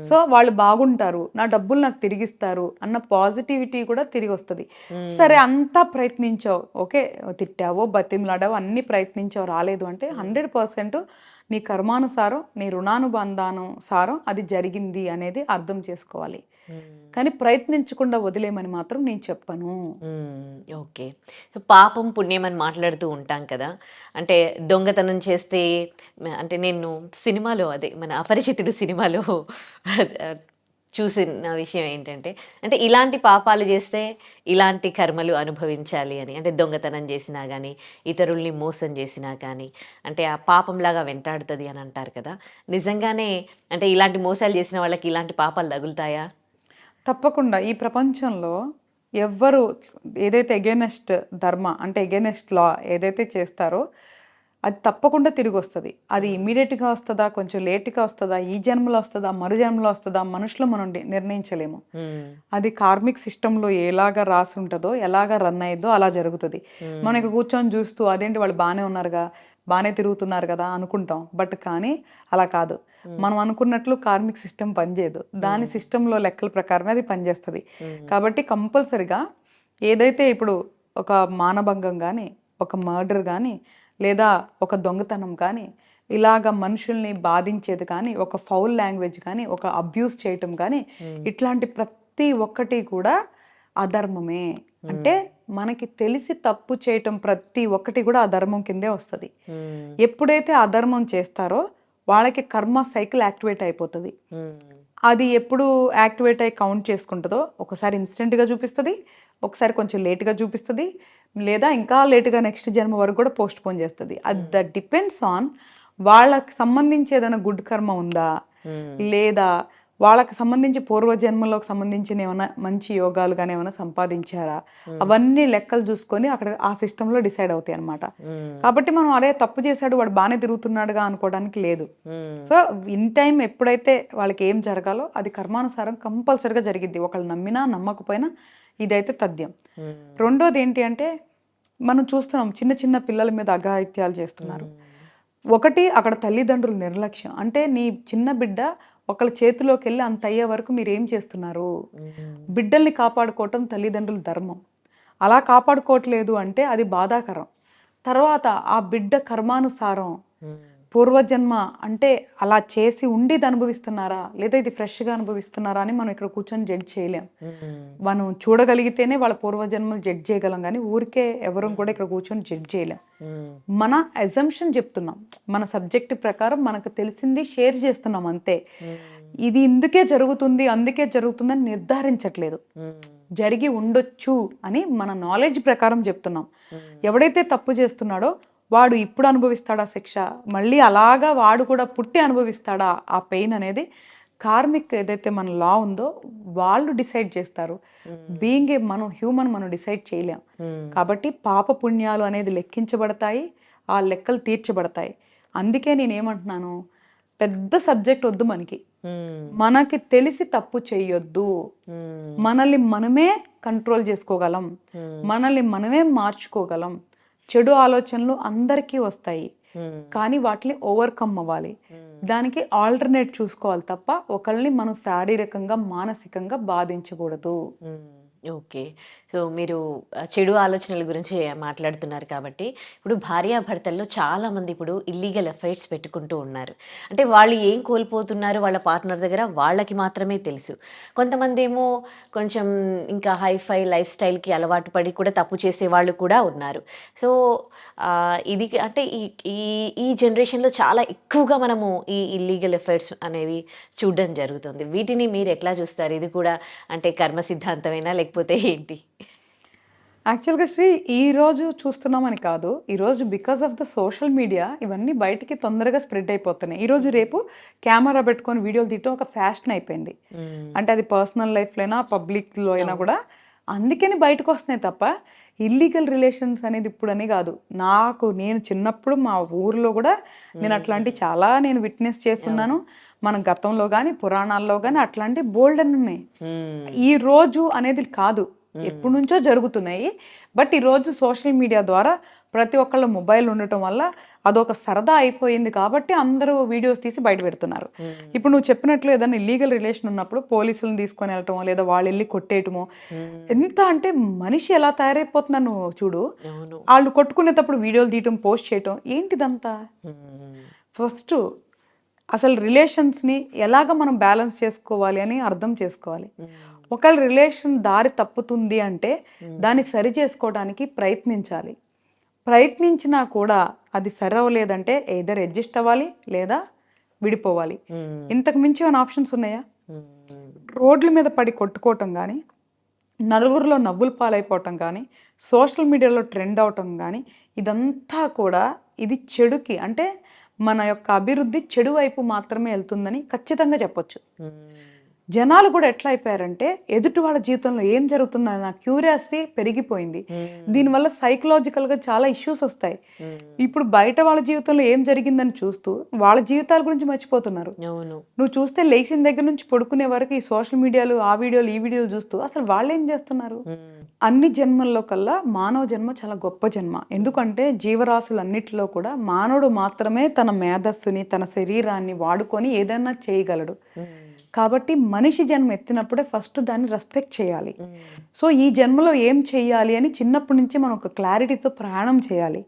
సో వాళ్ళు బాగుంటారు, నా డబ్బులు నాకు తిరిగిస్తారు అన్న పాజిటివిటీ కూడా తిరిగి వస్తుంది. సరే అంతా ప్రయత్నించావు, ఓకే తిట్టావో బతిమలాడావో అన్ని ప్రయత్నించావు రాలేదు అంటే 100% నీ కర్మానుసారం నీ రుణానుబంధానుసారం అది జరిగింది అనేది అర్థం చేసుకోవాలి. కానీ ప్రయత్నించకుండా వదిలేమని మాత్రం నేను చెప్పను. ఓకే. పాపం పుణ్యం అని మాట్లాడుతూ ఉంటాం కదా. అంటే దొంగతనం చేస్తే అంటే నేను సినిమాలో అదే మన అపరిచితుడు సినిమాలో చూసిన విషయం ఏంటంటే అంటే ఇలాంటి పాపాలు చేస్తే ఇలాంటి కర్మలు అనుభవించాలి అని. అంటే దొంగతనం చేసినా కానీ ఇతరుల్ని మోసం చేసినా కానీ అంటే ఆ పాపంలాగా వెంటాడుతుంది అని అంటారు కదా. నిజంగానే అంటే ఇలాంటి మోసాలు చేసిన వాళ్ళకి ఇలాంటి పాపాలు తగులుతాయా? తప్పకుండా. ఈ ప్రపంచంలో ఎవ్వరు ఏదైతే ఎగెనెస్ట్ ధర్మ అంటే ఎగెనెస్ట్ లా ఏదైతే చేస్తారో అది తప్పకుండా తిరిగి వస్తుంది. అది ఇమీడియట్గా వస్తుందా, కొంచెం లేట్గా వస్తుందా, ఈ జన్మలో వస్తుందా, మరు జన్మలో వస్తుందా, మనుషులు మనం నిర్ణయించలేము. అది కార్మిక్ సిస్టంలో ఎలాగా రాసి ఉంటుందో, ఎలాగా రన్ అయ్యిద్దో అలా జరుగుతుంది. మనం ఇక్కడ కూర్చొని చూస్తూ అదేంటి వాళ్ళు బాగానే ఉన్నారుగా, బాగానే తిరుగుతున్నారు కదా అనుకుంటాం. బట్ కానీ అలా కాదు. మనం అనుకున్నట్లు కార్మిక్ సిస్టమ్ పనిచేయదు. దాని సిస్టంలో లెక్కల ప్రకారమే అది పనిచేస్తుంది. కాబట్టి కంపల్సరిగా ఏదైతే ఇప్పుడు ఒక మానభంగం కానీ, ఒక మర్డర్ కానీ, లేదా ఒక దొంగతనం కానీ, ఇలాగ మనుషుల్ని బాధించేది కానీ, ఒక ఫౌల్ లాంగ్వేజ్ కానీ, ఒక అబ్యూస్ చేయటం కానీ, ఇట్లాంటి ప్రతి ఒక్కటి కూడా అధర్మమే. అంటే మనకి తెలిసి తప్పు చేయటం ప్రతి ఒక్కటి కూడా అధర్మం కిందే వస్తుంది. ఎప్పుడైతే అధర్మం చేస్తారో వాళ్ళకి కర్మ సైకిల్ యాక్టివేట్ అయిపోతుంది. అది ఎప్పుడు యాక్టివేట్ అయ్యి కౌంట్ చేసుకుంటుందో, ఒకసారి ఇన్స్టెంట్గా చూపిస్తుంది, ఒకసారి కొంచెం లేట్గా చూపిస్తుంది, లేదా ఇంకా లేట్గా నెక్స్ట్ జన్మ వరకు కూడా పోస్ట్ పోన్ చేస్తుంది. అది దట్ డిపెండ్స్ ఆన్ వాళ్ళకి సంబంధించి ఏదైనా గుడ్ కర్మ ఉందా, లేదా వాళ్ళకి సంబంధించి పూర్వజన్మలోకి సంబంధించిన ఏమైనా మంచి యోగాలు కానీ ఏమైనా సంపాదించారా, అవన్నీ లెక్కలు చూసుకొని అక్కడ ఆ సిస్టంలో డిసైడ్ అవుతాయి అనమాట. కాబట్టి మనం అరే తప్పు చేశాడు వాడు బాగానే తిరుగుతున్నాడుగా అనుకోవడానికి లేదు. సో ఇన్ టైం ఎప్పుడైతే వాళ్ళకి ఏం జరగాలో అది కర్మానుసారం కంపల్సరిగా జరిగిద్ది. ఒకళ్ళు నమ్మినా నమ్మకపోయినా ఇదైతే తథ్యం. రెండోది ఏంటి అంటే మనం చూస్తున్నాం చిన్న చిన్న పిల్లల మీద అఘాయిత్యాలు చేస్తున్నారు. ఒకటి అక్కడ తల్లిదండ్రుల నిర్లక్ష్యం. అంటే నీ చిన్న బిడ్డ ఒకళ్ళ చేతిలోకి వెళ్ళి అంత అయ్యే వరకు మీరు ఏం చేస్తున్నారు? బిడ్డల్ని కాపాడుకోవటం తల్లిదండ్రుల ధర్మం. అలా కాపాడుకోవట్లేదు అంటే అది బాధాకరం. తర్వాత ఆ బిడ్డ కర్మానుసారం పూర్వజన్మ అంటే అలా చేసి ఉండి ఇది అనుభవిస్తున్నారా, లేదా ఇది ఫ్రెష్గా అనుభవిస్తున్నారా అని మనం ఇక్కడ కూర్చొని జడ్జ్ చేయలేం. మనం చూడగలిగితేనే వాళ్ళ పూర్వజన్మలు జడ్జ్ చేయగలం, కానీ ఊరికే ఎవరు కూడా ఇక్కడ కూర్చొని జడ్జ్ చేయలేం. మన అజంప్షన్ చెప్తున్నాం, మన సబ్జెక్ట్ ప్రకారం మనకు తెలిసింది షేర్ చేస్తున్నాం అంతే. ఇది ఇందుకే జరుగుతుంది అందుకే జరుగుతుందని నిర్ధారించట్లేదు. జరిగి ఉండొచ్చు అని మన నాలెడ్జ్ ప్రకారం చెప్తున్నాం. ఎవడైతే తప్పు చేస్తున్నాడో వాడు ఇప్పుడు అనుభవిస్తాడా శిక్ష, మళ్ళీ అలాగా వాడు కూడా పుట్టి అనుభవిస్తాడా ఆ పెయిన్ అనేది కార్మిక్ ఏదైతే మన లా ఉందో వాళ్ళు డిసైడ్ చేస్తారు. బీయింగ్ ఏ మనం హ్యూమన్ మనం డిసైడ్ చేయలేం. కాబట్టి పాప పుణ్యాలు అనేది లెక్కించబడతాయి, ఆ లెక్కలు తీర్చబడతాయి. అందుకే నేనేమంటున్నాను, పెద్ద సబ్జెక్ట్ వద్దు మనకి తెలిసి తప్పు చేయొద్దు. మనల్ని మనమే కంట్రోల్ చేసుకోగలం, మనల్ని మనమే మార్చుకోగలం. చెడు ఆలోచనలు అందరికీ వస్తాయి, కానీ వాటిని ఓవర్కమ్ అవ్వాలి. దానికి ఆల్టర్నేట్ చూసుకోవాలి తప్ప ఒకళ్ళని మనం శారీరకంగా మానసికంగా బాధించకూడదు. ఓకే. సో మీరు చెడు ఆలోచనల గురించి మాట్లాడుతున్నారు కాబట్టి, ఇప్పుడు భార్యాభర్తల్లో చాలామంది ఇప్పుడు ఇల్లీగల్ అఫైర్స్ పెట్టుకుంటూ ఉన్నారు. అంటే వాళ్ళు ఏం కోల్పోతున్నారు వాళ్ళ పార్ట్నర్ దగ్గర వాళ్ళకి మాత్రమే తెలుసు. కొంతమంది ఏమో కొంచెం ఇంకా హైఫై లైఫ్ స్టైల్కి అలవాటు పడి కూడా తప్పు చేసేవాళ్ళు కూడా ఉన్నారు. సో ఇది అంటే ఈ ఈ ఈ జనరేషన్లో చాలా ఎక్కువగా మనము ఈ ఇల్లీగల్ అఫైర్స్ అనేవి చూడడం జరుగుతుంది. వీటిని మీరు ఎట్లా చూస్తారు? ఇది కూడా అంటే కర్మ సిద్ధాంతమేనా లేకపోతే ఏంటి? యాక్చువల్గా శ్రీ ఈరోజు చూస్తున్నామని కాదు, ఈరోజు because of the social media ఇవన్నీ బయటికి తొందరగా స్ప్రెడ్ అయిపోతున్నాయి. ఈరోజు రేపు కెమెరా పెట్టుకొని వీడియోలు తీయటం ఒక ఫ్యాషన్ అయిపోయింది. అంటే అది పర్సనల్ లైఫ్లో అయినా పబ్లిక్లో అయినా కూడా అందుకని బయటకు వస్తున్నాయి తప్ప ఇల్లీగల్ రిలేషన్స్ అనేది ఇప్పుడని కాదు. నేను చిన్నప్పుడు మా ఊర్లో కూడా నేను అట్లాంటి చాలా నేను విట్నెస్ చేస్తున్నాను. మన గతంలో కానీ పురాణాల్లో కానీ అట్లాంటి బోల్డ్ అని ఉన్నాయి. ఈ రోజు అనేది కాదు, ఎప్పటి నుంచో జరుగుతున్నాయి. బట్ ఈరోజు సోషల్ మీడియా ద్వారా ప్రతి ఒక్కళ్ళ మొబైల్ ఉండటం వల్ల అదొక సరదా అయిపోయింది కాబట్టి అందరూ వీడియోస్ తీసి బయట పెడుతున్నారు. ఇప్పుడు నువ్వు చెప్పినట్లు ఏదైనా ఇల్లీగల్ రిలేషన్ ఉన్నప్పుడు పోలీసులను తీసుకొని వెళ్ళటమో లేదా వాళ్ళు వెళ్ళి కొట్టేయటమో, ఎంత అంటే మనిషి ఎలా తయారైపోతున్నా నువ్వు చూడు. వాళ్ళు కొట్టుకునేటప్పుడు వీడియోలు తీయటం పోస్ట్ చేయటం ఏంటిదంతా? ఫస్ట్ అసలు రిలేషన్స్ని ఎలాగ మనం బ్యాలెన్స్ చేసుకోవాలి అని అర్థం చేసుకోవాలి. ఒకళ్ళ రిలేషన్ దారి తప్పుతుంది అంటే దాన్ని సరి చేసుకోవడానికి ప్రయత్నించాలి. ప్రయత్నించినా కూడా అది సరి అవ్వలేదంటే ఎయిదర్ అడ్జస్ట్ అవ్వాలి లేదా విడిపోవాలి. ఇంతకు మించి ఏమైనా ఆప్షన్స్ ఉన్నాయా? రోడ్ల మీద పడి కొట్టుకోవటం కానీ, నలుగురిలో నవ్వులు పాలైపోవటం కానీ, సోషల్ మీడియాలో ట్రెండ్ అవటం కానీ, ఇదంతా కూడా ఇది చెడుకి, అంటే మన యొక్క అభివృద్ధి చెడు వైపు మాత్రమే వెళ్తుందని ఖచ్చితంగా చెప్పొచ్చు. జనాలు కూడా ఎట్లా అయిపోయారంటే ఎదుటి వాళ్ళ జీవితంలో ఏం జరుగుతుందని నా క్యూరియాసిటీ పెరిగిపోయింది. దీనివల్ల సైకలాజికల్గా చాలా ఇష్యూస్ వస్తాయి. ఇప్పుడు బయట వాళ్ళ జీవితంలో ఏం జరిగిందని చూస్తూ వాళ్ళ జీవితాల గురించి మర్చిపోతున్నారు. నువ్వు చూస్తే లేచిన దగ్గర నుంచి పడుకునే వరకు ఈ సోషల్ మీడియాలు, ఆ వీడియోలు, ఈ వీడియోలు చూస్తూ అసలు వాళ్ళు ఏం చేస్తున్నారు? అన్ని జన్మల్లో కల్లా మానవ జన్మ చాలా గొప్ప జన్మ. ఎందుకంటే జీవరాశులన్నిటిలో కూడా మానవుడు మాత్రమే తన మేధస్సుని, తన శరీరాన్ని వాడుకొని ఏదైనా చేయగలడు. కాబట్టి మనిషి జన్మ ఎత్తినప్పుడే ఫస్ట్ దాన్ని రెస్పెక్ట్ చేయాలి. సో ఈ జన్మలో ఏం చేయాలి అని చిన్నప్పటి నుంచి మనం ఒక క్లారిటీతో ప్రయాణం చేయాలి.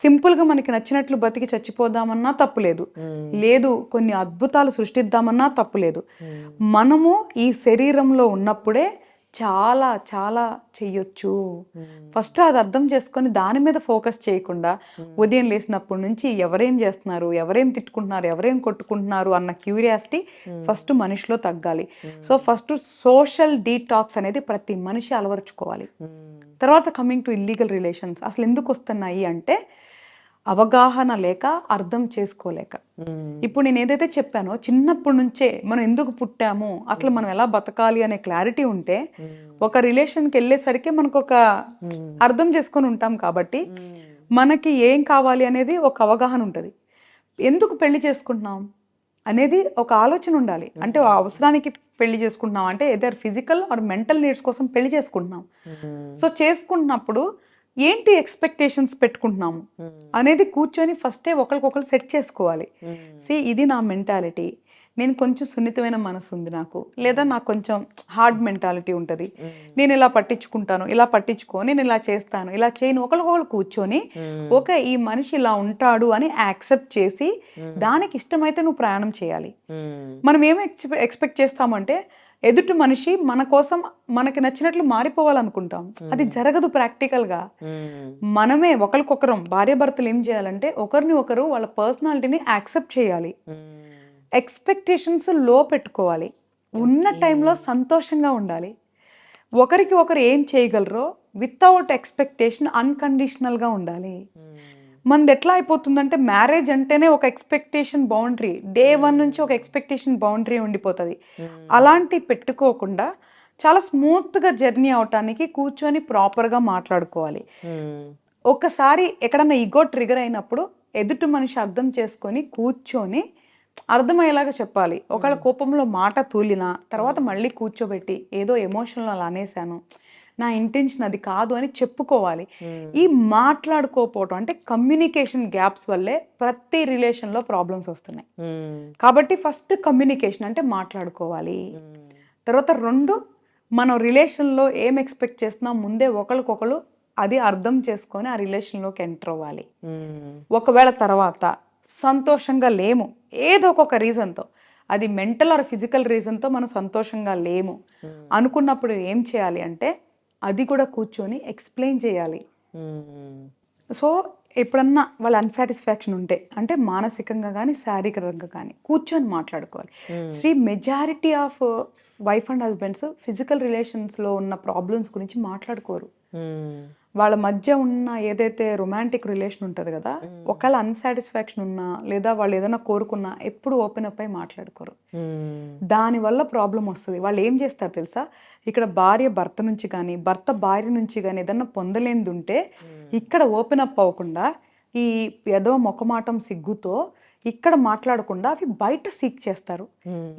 సింపుల్గా మనకి నచ్చినట్లు బతికి చచ్చిపోదామన్నా తప్పులేదు, లేదు కొన్ని అద్భుతాలు సృష్టిద్దామన్నా తప్పులేదు. మనము ఈ శరీరంలో ఉన్నప్పుడే చాలా చాలా చెయ్యొచ్చు. ఫస్ట్ అది అర్థం చేసుకొని దాని మీద ఫోకస్ చేయకుండా ఉదయం లేచినప్పటి నుంచి ఎవరేం చేస్తున్నారు, ఎవరేం తిట్టుకుంటున్నారు, ఎవరేం కొట్టుకుంటున్నారు అన్న క్యూరియాసిటీ ఫస్ట్ మనిషిలో తగ్గాలి. సో ఫస్ట్ సోషల్ డీటాక్స్ అనేది ప్రతి మనిషి అలవరుచుకోవాలి. తర్వాత కమింగ్ టు ఇల్లీగల్ రిలేషన్స్ అసలు ఎందుకు వస్తున్నాయి అంటే అవగాహన లేక, అర్థం చేసుకోలేక. ఇప్పుడు నేను ఏదైతే చెప్పానో చిన్నప్పటి నుంచే మనం ఎందుకు పుట్టాము, అసలు మనం ఎలా బతకాలి అనే క్లారిటీ ఉంటే ఒక రిలేషన్కి వెళ్ళేసరికి మనకు ఒక అర్థం చేసుకొని ఉంటాం. కాబట్టి మనకి ఏం కావాలి అనేది ఒక అవగాహన ఉంటుంది. ఎందుకు పెళ్లి చేసుకుంటున్నాం అనేది ఒక ఆలోచన ఉండాలి. అంటే అవసరానికి పెళ్లి చేసుకుంటున్నాం అంటే ఏదైనా ఫిజికల్ ఆర్ మెంటల్ నీడ్స్ కోసం పెళ్లి చేసుకుంటున్నాం. సో చేసుకుంటున్నప్పుడు ఏంటి ఎక్స్పెక్టేషన్స్ పెట్టుకుంటున్నాము అనేది కూర్చొని ఫస్టే ఒకరికొకరు సెట్ చేసుకోవాలి. ఇది నా మెంటాలిటీ, నేను కొంచెం సున్నితమైన మనసు ఉంది నాకు, లేదా నాకు కొంచెం హార్డ్ మెంటాలిటీ ఉంటుంది, నేను ఇలా పట్టించుకుంటాను, ఇలా పట్టించుకో, నేను ఇలా చేస్తాను, ఇలా చేయను. ఒకరికొకరు కూర్చొని ఓకే ఈ మనిషి ఇలా ఉంటాడు అని యాక్సెప్ట్ చేసి దానికి ఇష్టమైతే నువ్వు ప్రయాణం చేయాలి. మనం ఏం ఎక్స్పెక్ట్ చేస్తామంటే ఎదుటి మనిషి మన కోసం మనకి నచ్చినట్లు మారిపోవాలనుకుంటాం. అది జరగదు ప్రాక్టికల్గా. మనమే ఒకరికొకరం భార్యాభర్తలు ఏం చేయాలంటే ఒకరిని ఒకరు వాళ్ళ పర్సనాలిటీని యాక్సెప్ట్ చేయాలి. ఎక్స్పెక్టేషన్స్ లో పెట్టుకోవాలి. ఉన్న టైంలో సంతోషంగా ఉండాలి. ఒకరికి ఒకరు ఏం చేయగలరో వితౌట్ ఎక్స్పెక్టేషన్ అన్కండిషనల్గా ఉండాలి. మనది ఎట్లా అయిపోతుందంటే మ్యారేజ్ అంటేనే ఒక ఎక్స్పెక్టేషన్ బౌండరీ, డే 1 నుంచి ఒక ఎక్స్పెక్టేషన్ బౌండరీ ఉండిపోతుంది. అలాంటి పెట్టుకోకుండా చాలా స్మూత్గా జర్నీ అవటానికి కూర్చొని ప్రాపర్గా మాట్లాడుకోవాలి. ఒకసారి ఎక్కడన్నా ఈగో ట్రిగర్ అయినప్పుడు ఎదుటి మనిషి అర్థం చేసుకొని కూర్చొని అర్థమయ్యేలాగా చెప్పాలి. ఒకళ్ళ కోపంలో మాట తూలినా తర్వాత మళ్ళీ కూర్చోబెట్టి ఏదో ఎమోషనల్ అలా అనేసాను, నా ఇంటెన్షన్ అది కాదు అని చెప్పుకోవాలి. ఈ మాట్లాడుకోకపోవటం అంటే కమ్యూనికేషన్ గ్యాప్స్ వల్లే ప్రతి రిలేషన్లో ప్రాబ్లమ్స్ వస్తున్నాయి. కాబట్టి ఫస్ట్ కమ్యూనికేషన్ అంటే మాట్లాడుకోవాలి. తర్వాత 2 మనం రిలేషన్లో ఏం ఎక్స్పెక్ట్ చేస్తున్నాం ముందే ఒకరికొకరు అది అర్థం చేసుకొని ఆ రిలేషన్లోకి ఎంటర్ అవ్వాలి. ఒకవేళ తర్వాత సంతోషంగా లేము ఏదో ఒక రీజన్తో, అది మెంటల్ ఆర్ ఫిజికల్ రీజన్తో మనం సంతోషంగా లేము అనుకున్నప్పుడు ఏం చేయాలి అంటే అది కూడా కూర్చొని ఎక్స్ప్లెయిన్ చేయాలి. సో ఎప్పుడన్నా వాళ్ళ అన్సాటిస్ఫాక్షన్ ఉంటే అంటే మానసికంగా కానీ శారీరకంగా కానీ కూర్చొని మాట్లాడుకోవాలి. Majority of wife and husbands physical రిలేషన్స్లో ఉన్న ప్రాబ్లమ్స్ గురించి మాట్లాడుకోరు. వాళ్ళ మధ్య ఉన్న ఏదైతే రొమాంటిక్ రిలేషన్ ఉంటుంది కదా, ఒకవేళ అన్సాటిస్ఫాక్షన్ ఉన్నా లేదా వాళ్ళు ఏదైనా కోరుకున్నా ఎప్పుడు ఓపెన్ అప్ అయి మాట్లాడుకోరు. దానివల్ల ప్రాబ్లం వస్తుంది. వాళ్ళు ఏం చేస్తారు తెలుసా, ఇక్కడ భార్య భర్త నుంచి కానీ భర్త భార్య నుంచి కానీ ఏదన్నా పొందలేనిది ఉంటే ఇక్కడ ఓపెన్ అప్ అవ్వకుండా ఈ ఏదో మొక్కమాటం సిగ్గుతో ఇక్కడ మాట్లాడకుండా అవి బయట సీక్ చేస్తారు.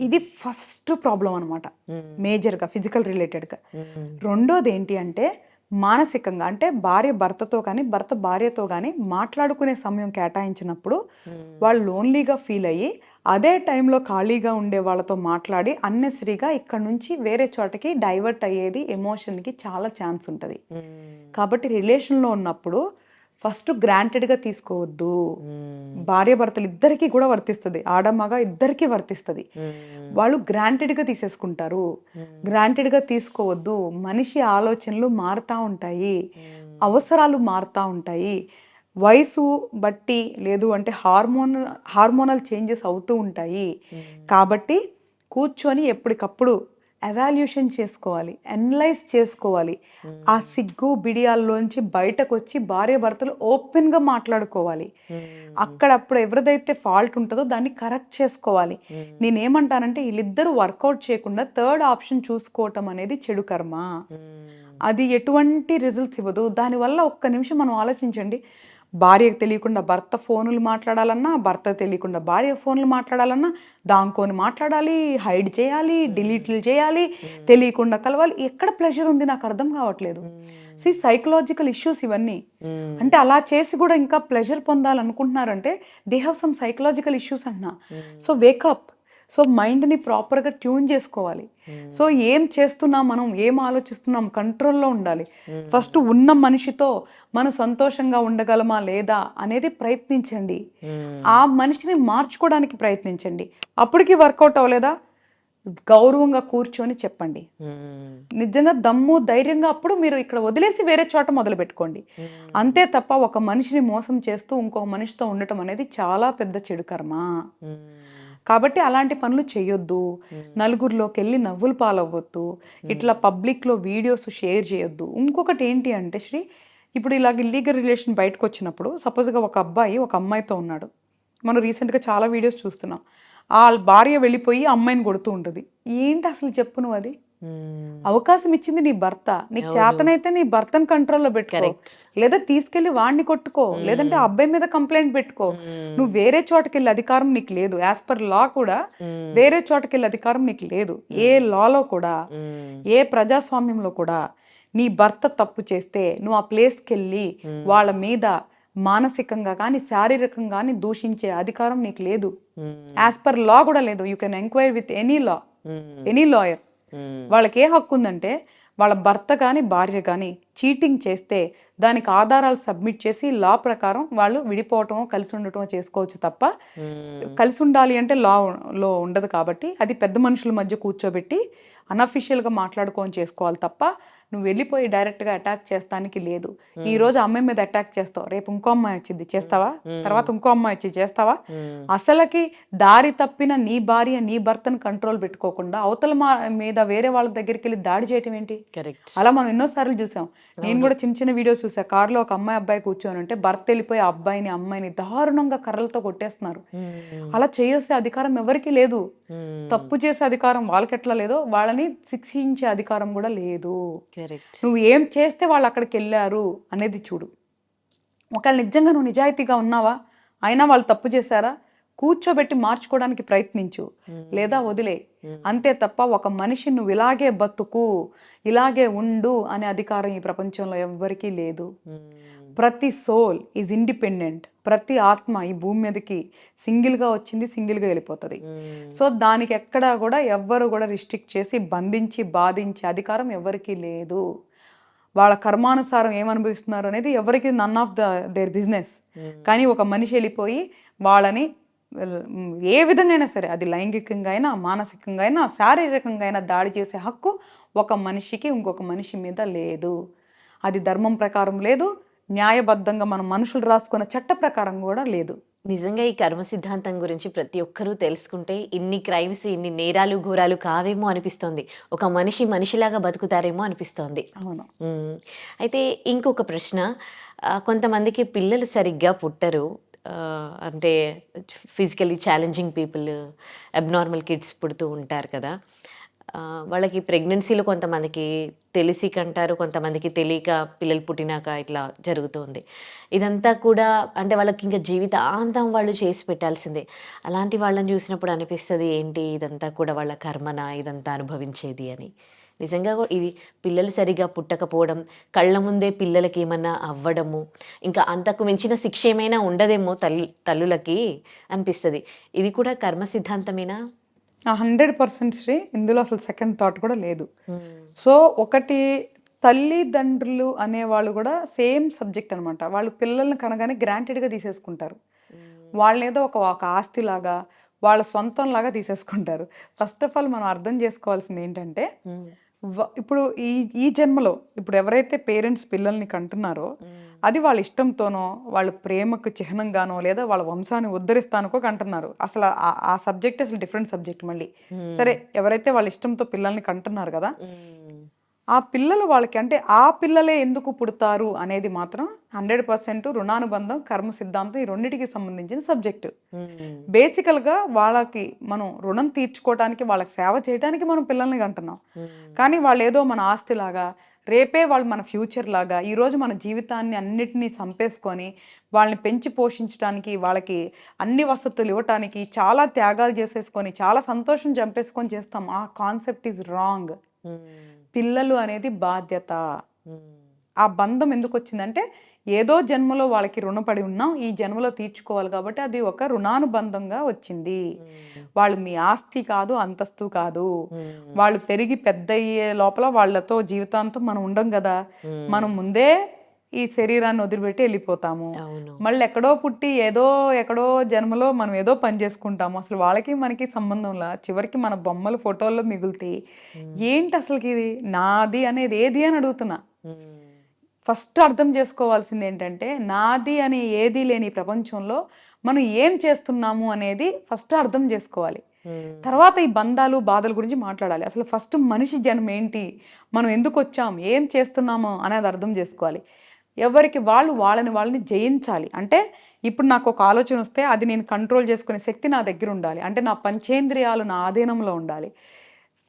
ఇది ఫస్ట్ ప్రాబ్లం అనమాట, మేజర్గా ఫిజికల్ రిలేటెడ్గా. రెండోది ఏంటి అంటే మానసికంగా, అంటే భార్య భర్తతో కానీ భర్త భార్యతో కానీ మాట్లాడుకునే సమయం కేటాయించినప్పుడు వాళ్ళు లోన్లీగా ఫీల్ అయ్యి అదే టైంలో ఖాళీగా ఉండే వాళ్ళతో మాట్లాడి అన్నెసరీగా ఇక్కడ నుంచి వేరే చోటకి డైవర్ట్ అయ్యేది ఎమోషన్కి చాలా ఛాన్స్ ఉంటుంది. కాబట్టి రిలేషన్లో ఉన్నప్పుడు ఫస్ట్ గ్రాంటెడ్గా తీసుకోవద్దు. భార్య భర్తలు ఇద్దరికీ కూడా వర్తిస్తుంది, ఆడమగ ఇద్దరికీ వర్తిస్తుంది. వాళ్ళు గ్రాంటెడ్గా తీసేసుకుంటారు. గ్రాంటెడ్గా తీసుకోవద్దు. మనిషి ఆలోచనలు మారుతూ ఉంటాయి, అవసరాలు మారుతూ ఉంటాయి, వయసు బట్టి లేదు అంటే హార్మోనల్ చేంజెస్ అవుతూ ఉంటాయి. కాబట్టి కూర్చొని ఎప్పటికప్పుడు ఎవాల్యుయేషన్ చేసుకోవాలి, అనలైజ్ చేసుకోవాలి. ఆ సిగ్గు బిడియాల్లోంచి బయటకు వచ్చి భార్య భర్తలు ఓపెన్గా మాట్లాడుకోవాలి. అక్కడప్పుడు ఎవరిదైతే ఫాల్ట్ ఉంటుందో దాన్ని కరెక్ట్ చేసుకోవాలి. నేనేమంటానంటే వీళ్ళిద్దరూ వర్కౌట్ చేయకుండా థర్డ్ ఆప్షన్ చూసుకోవటం అనేది చెడు కర్మ. అది ఎటువంటి రిజల్ట్స్ ఇవ్వదు. దానివల్ల ఒక్క నిమిషం మనం ఆలోచించండి. భార్యకు తెలియకుండా భర్త ఫోన్లు మాట్లాడాలన్నా, భర్త తెలియకుండా భార్య ఫోన్లు మాట్లాడాలన్నా దాంకొని మాట్లాడాలి, హైడ్ చేయాలి, డిలీట్లు చేయాలి, తెలియకుండా కలవాలి. ఎక్కడ ప్లెజర్ ఉంది నాకు అర్థం కావట్లేదు. సైకలాజికల్ ఇష్యూస్ ఇవన్నీ. అంటే అలా చేసి కూడా ఇంకా ప్లెజర్ పొందాలనుకుంటున్నారంటే they have some psychological issues అంటున్నా. So wake up. సో మైండ్ని ప్రాపర్గా ట్యూన్ చేసుకోవాలి. సో ఏం చేస్తున్నాం, మనం ఏం ఆలోచిస్తున్నాం, కంట్రోల్లో ఉండాలి. ఫస్ట్ ఉన్న మనిషితో మనం సంతోషంగా ఉండగలమా లేదా అనేది ప్రయత్నించండి. ఆ మనిషిని మార్చుకోవడానికి ప్రయత్నించండి. అప్పటికి వర్కౌట్ అవ్వలేదా గౌరవంగా కూర్చొని చెప్పండి. నిజంగా దమ్ము ధైర్యంగా అప్పుడు మీరు ఇక్కడ వదిలేసి వేరే చోట మొదలు పెట్టుకోండి. అంతే తప్ప ఒక మనిషిని మోసం చేస్తూ ఇంకొక మనిషితో ఉండటం అనేది చాలా పెద్ద చెడు కర్మ. కాబట్టి అలాంటి పనులు చేయొద్దు. నలుగురిలోకి వెళ్ళి నవ్వులు పాలవ్వద్దు. ఇట్లా పబ్లిక్లో వీడియోస్ షేర్ చేయొద్దు. ఇంకొకటి ఏంటి అంటే శ్రీ, ఇప్పుడు ఇలాగ ఇల్లీగల్ రిలేషన్ బయటకు వచ్చినప్పుడు సపోజ్గా ఒక అబ్బాయి ఒక అమ్మాయితో ఉన్నాడు. మనం రీసెంట్గా చాలా వీడియోస్ చూస్తున్నాం. ఆ భార్య వెళ్ళిపోయి అమ్మాయిని కొడుతూ ఉంటుంది. ఏంటి అసలు చెప్పు నువ్వు? అది అవకాశం ఇచ్చింది నీ భర్త. నీకు చేతనైతే నీ భర్తను కంట్రోల్లో పెట్టుకో, లేదా తీసుకెళ్లి వాడిని కొట్టుకో, లేదంటే అబ్బాయి మీద కంప్లైంట్ పెట్టుకో. నువ్వు వేరే చోటకెళ్ళి అధికారం నీకు లేదు. యాజ్ పర్ లా కూడా వేరే చోటకెళ్ళి అధికారం నీకు లేదు. ఏ లాలో కూడా, ఏ ప్రజాస్వామ్యంలో కూడా నీ భర్త తప్పు చేస్తే నువ్వు ఆ ప్లేస్కి వెళ్ళి వాళ్ళ మీద మానసికంగా కానీ శారీరకంగా కానీ దూషించే అధికారం నీకు లేదు. యాజ్ పర్ లా కూడా లేదు. You can enquiry with any lawyer. వాళ్ళకి ఏ హక్కు ఉందంటే వాళ్ళ భర్త కానీ భార్య కానీ చీటింగ్ చేస్తే దానికి ఆధారాలు సబ్మిట్ చేసి లా ప్రకారం వాళ్ళు విడిపోవటమో కలిసి ఉండటమో చేసుకోవచ్చు తప్ప కలిసి ఉండాలి అంటే లాలో ఉండదు. కాబట్టి అది పెద్ద మనుషుల మధ్య కూర్చోబెట్టి అన్అఫిషియల్గా మాట్లాడుకొని చేసుకోవాలి తప్ప నువ్వు వెళ్ళిపోయి డైరెక్ట్గా అటాక్ చేస్తానికి లేదు. ఈ రోజు అమ్మాయి మీద అటాక్ చేస్తావు, రేపు ఇంకో అమ్మాయి వచ్చింది చేస్తావా, తర్వాత ఇంకో అమ్మాయి వచ్చి చేస్తావా? అసలకి దారి తప్పిన నీ భార్య నీ భర్తను కంట్రోల్ పెట్టుకోకుండా అవతల మీద వేరే వాళ్ళ దగ్గరికి వెళ్ళి దాడి చేయటం ఏంటి? అలా మనం ఎన్నోసార్లు చూసాం. నేను కూడా చిన్న చిన్న వీడియోస్ చూసా. కారులో ఒక అమ్మాయి అబ్బాయి కూర్చొని ఉంటే భర్త వెళ్ళిపోయి ఆ అబ్బాయిని అమ్మాయిని దారుణంగా కర్రలతో కొట్టేస్తున్నారు. అలా చేసే అధికారం ఎవరికి లేదు. తప్పు చేసే అధికారం వాళ్ళకి ఎట్లా లేదో వాళ్ళని శిక్షించే అధికారం కూడా లేదు. నువ్వు ఏం చేస్తే వాళ్ళు అక్కడికి వెళ్ళారు అనేది చూడు. ఒకవేళ నిజంగా నువ్వు నిజాయితీగా ఉన్నావా, అయినా వాళ్ళు తప్పు చేశారా, కూర్చోబెట్టి మార్చుకోవడానికి ప్రయత్నించు, లేదా వదిలే. అంతే తప్ప ఒక మనిషి నువ్వు ఇలాగే బతుకు, ఇలాగే ఉండు అనే అధికారం ఈ ప్రపంచంలో ఎవ్వరికీ లేదు. ప్రతి సోల్ ఈజ్ ఇండిపెండెంట్. ప్రతి ఆత్మ ఈ భూమి మీదకి సింగిల్గా వచ్చింది, సింగిల్గా వెళ్ళిపోతుంది. సో దానికి ఎక్కడా కూడా ఎవ్వరు కూడా రిస్ట్రిక్ట్ చేసి బంధించి బాధించే అధికారం ఎవరికీ లేదు. వాళ్ళ కర్మానుసారం ఏమనుభవిస్తున్నారు అనేది ఎవరికి నన్ ఆఫ్ దేర్ బిజినెస్. కానీ ఒక మనిషి వెళ్ళిపోయి వాళ్ళని ఏ విధంగా అయినా సరే, అది లైంగికంగా అయినా మానసికంగా అయినా శారీరకంగా అయినా దాడి చేసే హక్కు ఒక మనిషికి ఇంకొక మనిషి మీద లేదు. అది ధర్మం ప్రకారం లేదు, న్యాయబద్ధంగా మనం మనుషులు రాసుకున్న చట్ట ప్రకారం కూడా లేదు. నిజంగా ఈ కర్మ సిద్ధాంతం గురించి ప్రతి ఒక్కరూ తెలుసుకుంటే ఇన్ని క్రైమ్స్, ఇన్ని నేరాలు ఘోరాలు కావేమో అనిపిస్తోంది. ఒక మనిషి మనిషిలాగా బతుకుతారేమో అనిపిస్తోంది. అవును. అయితే ఇంకొక ప్రశ్న, కొంతమందికి పిల్లలు సరిగ్గా పుట్టరు. అంటే physically challenging people, abnormal kids పుడుతూ ఉంటారు కదా. వాళ్ళకి ప్రెగ్నెన్సీలో కొంతమందికి తెలిసి కంటారు, కొంతమందికి తెలియక పిల్లలు పుట్టినాక ఇట్లా జరుగుతుంది. ఇదంతా కూడా అంటే వాళ్ళకి ఇంకా జీవితాంతం వాళ్ళు చేసి పెట్టాల్సిందే. అలాంటి వాళ్ళని చూసినప్పుడు అనిపిస్తుంది, ఏంటి ఇదంతా కూడా వాళ్ళ కర్మనా, ఇదంతా అనుభవించేది అని. నిజంగా ఇది పిల్లలు సరిగా పుట్టకపోవడం, కళ్ళ ముందే పిల్లలకి ఏమన్నా అవ్వడము, ఇంకా అంతకు మించిన శిక్ష ఏమైనా ఉండదేమో తల్లులకి అనిపిస్తుంది. ఇది కూడా కర్మ సిద్ధాంతమేనా? 100% శ్రీ. ఇందులో అసలు సెకండ్ థాట్ కూడా లేదు. సో ఒకటి, తల్లిదండ్రులు అనేవాళ్ళు కూడా సేమ్ సబ్జెక్ట్ అనమాట. వాళ్ళు పిల్లల్ని కనగానే గ్రాంటెడ్గా తీసేసుకుంటారు. వాళ్ళేదో ఒక ఆస్తిలాగా, వాళ్ళ సొంతంలాగా తీసేసుకుంటారు. ఫస్ట్ ఆఫ్ ఆల్ మనం అర్థం చేసుకోవాల్సింది ఏంటంటే ఇప్పుడు ఈ ఈ జన్మలో ఇప్పుడు ఎవరైతే పేరెంట్స్ పిల్లల్ని కంటున్నారో అది వాళ్ళ ఇష్టంతోనో వాళ్ళ ప్రేమకు చిహ్నంగానో లేదా వాళ్ళ వంశాన్ని ఉద్ధరిస్తానుకో కంటున్నారు. అసలు ఆ సబ్జెక్ట్ అసలు డిఫరెంట్ సబ్జెక్ట్ మళ్ళీ. సరే, ఎవరైతే వాళ్ళ ఇష్టంతో పిల్లల్ని కంటున్నారు కదా, ఆ పిల్లలు వాళ్ళకి అంటే ఆ పిల్లలే ఎందుకు పుడతారు అనేది మాత్రం 100% రుణానుబంధం, కర్మ సిద్ధాంతం ఈ రెండిటికి సంబంధించిన సబ్జెక్టు. బేసికల్గా వాళ్ళకి మనం రుణం తీర్చుకోవడానికి, వాళ్ళకి సేవ చేయడానికి మనం పిల్లల్ని కంటున్నాం. కానీ వాళ్ళు ఏదో మన ఆస్తిలాగా, రేపే వాళ్ళు మన ఫ్యూచర్ లాగా, ఈరోజు మన జీవితాన్ని అన్నిటినీ చంపేసుకొని వాళ్ళని పెంచి పోషించడానికి, వాళ్ళకి అన్ని వసతులు ఇవ్వటానికి చాలా త్యాగాలు చేసేసుకొని చాలా సంతోషం చంపేసుకొని చేస్తాం. ఆ కాన్సెప్ట్ ఈజ్ రాంగ్. పిల్లలు అనేది బాధ్యత. ఆ బంధం ఎందుకు వచ్చిందంటే ఏదో జన్మలో వాళ్ళకి రుణపడి ఉన్నాం, ఈ జన్మలో తీర్చుకోవాలి కాబట్టి అది ఒక రుణానుబంధంగా వచ్చింది. వాళ్ళు మీ ఆస్తి కాదు, అంతస్తు కాదు. వాళ్ళు పెరిగి పెద్ద అయ్యే లోపల వాళ్ళతో జీవితాంతం మనం ఉండం కదా, మనం ముందే ఈ శరీరాన్ని వదిలిపెట్టి వెళ్ళిపోతాము. మళ్ళీ ఎక్కడో పుట్టి ఎక్కడో జన్మలో మనం ఏదో పని చేసుకుంటాము. అసలు వాళ్ళకి మనకి సంబంధంలా చివరికి మన బొమ్మలు ఫోటోల్లో మిగులుతాయి. ఏంటి అసలుకి ఇది నాది అనేది ఏది అని అడుగుతున్నా. ఫస్ట్ అర్థం చేసుకోవాల్సింది ఏంటంటే నాది అని ఏది లేని ప్రపంచంలో మనం ఏం చేస్తున్నాము అనేది ఫస్ట్ అర్థం చేసుకోవాలి. తర్వాత ఈ బంధాలు బాధల గురించి మాట్లాడాలి. అసలు ఫస్ట్ మనిషి జన్మ ఏంటి, మనం ఎందుకు వచ్చాం, ఏం చేస్తున్నాము అనేది అర్థం చేసుకోవాలి. ఎవరికి వాళ్ళని జయించాలి. అంటే ఇప్పుడు నాకు ఒక ఆలోచన వస్తే అది నేను కంట్రోల్ చేసుకునే శక్తి నా దగ్గర ఉండాలి. అంటే నా పంచేంద్రియాలు నా ఆధీనంలో ఉండాలి.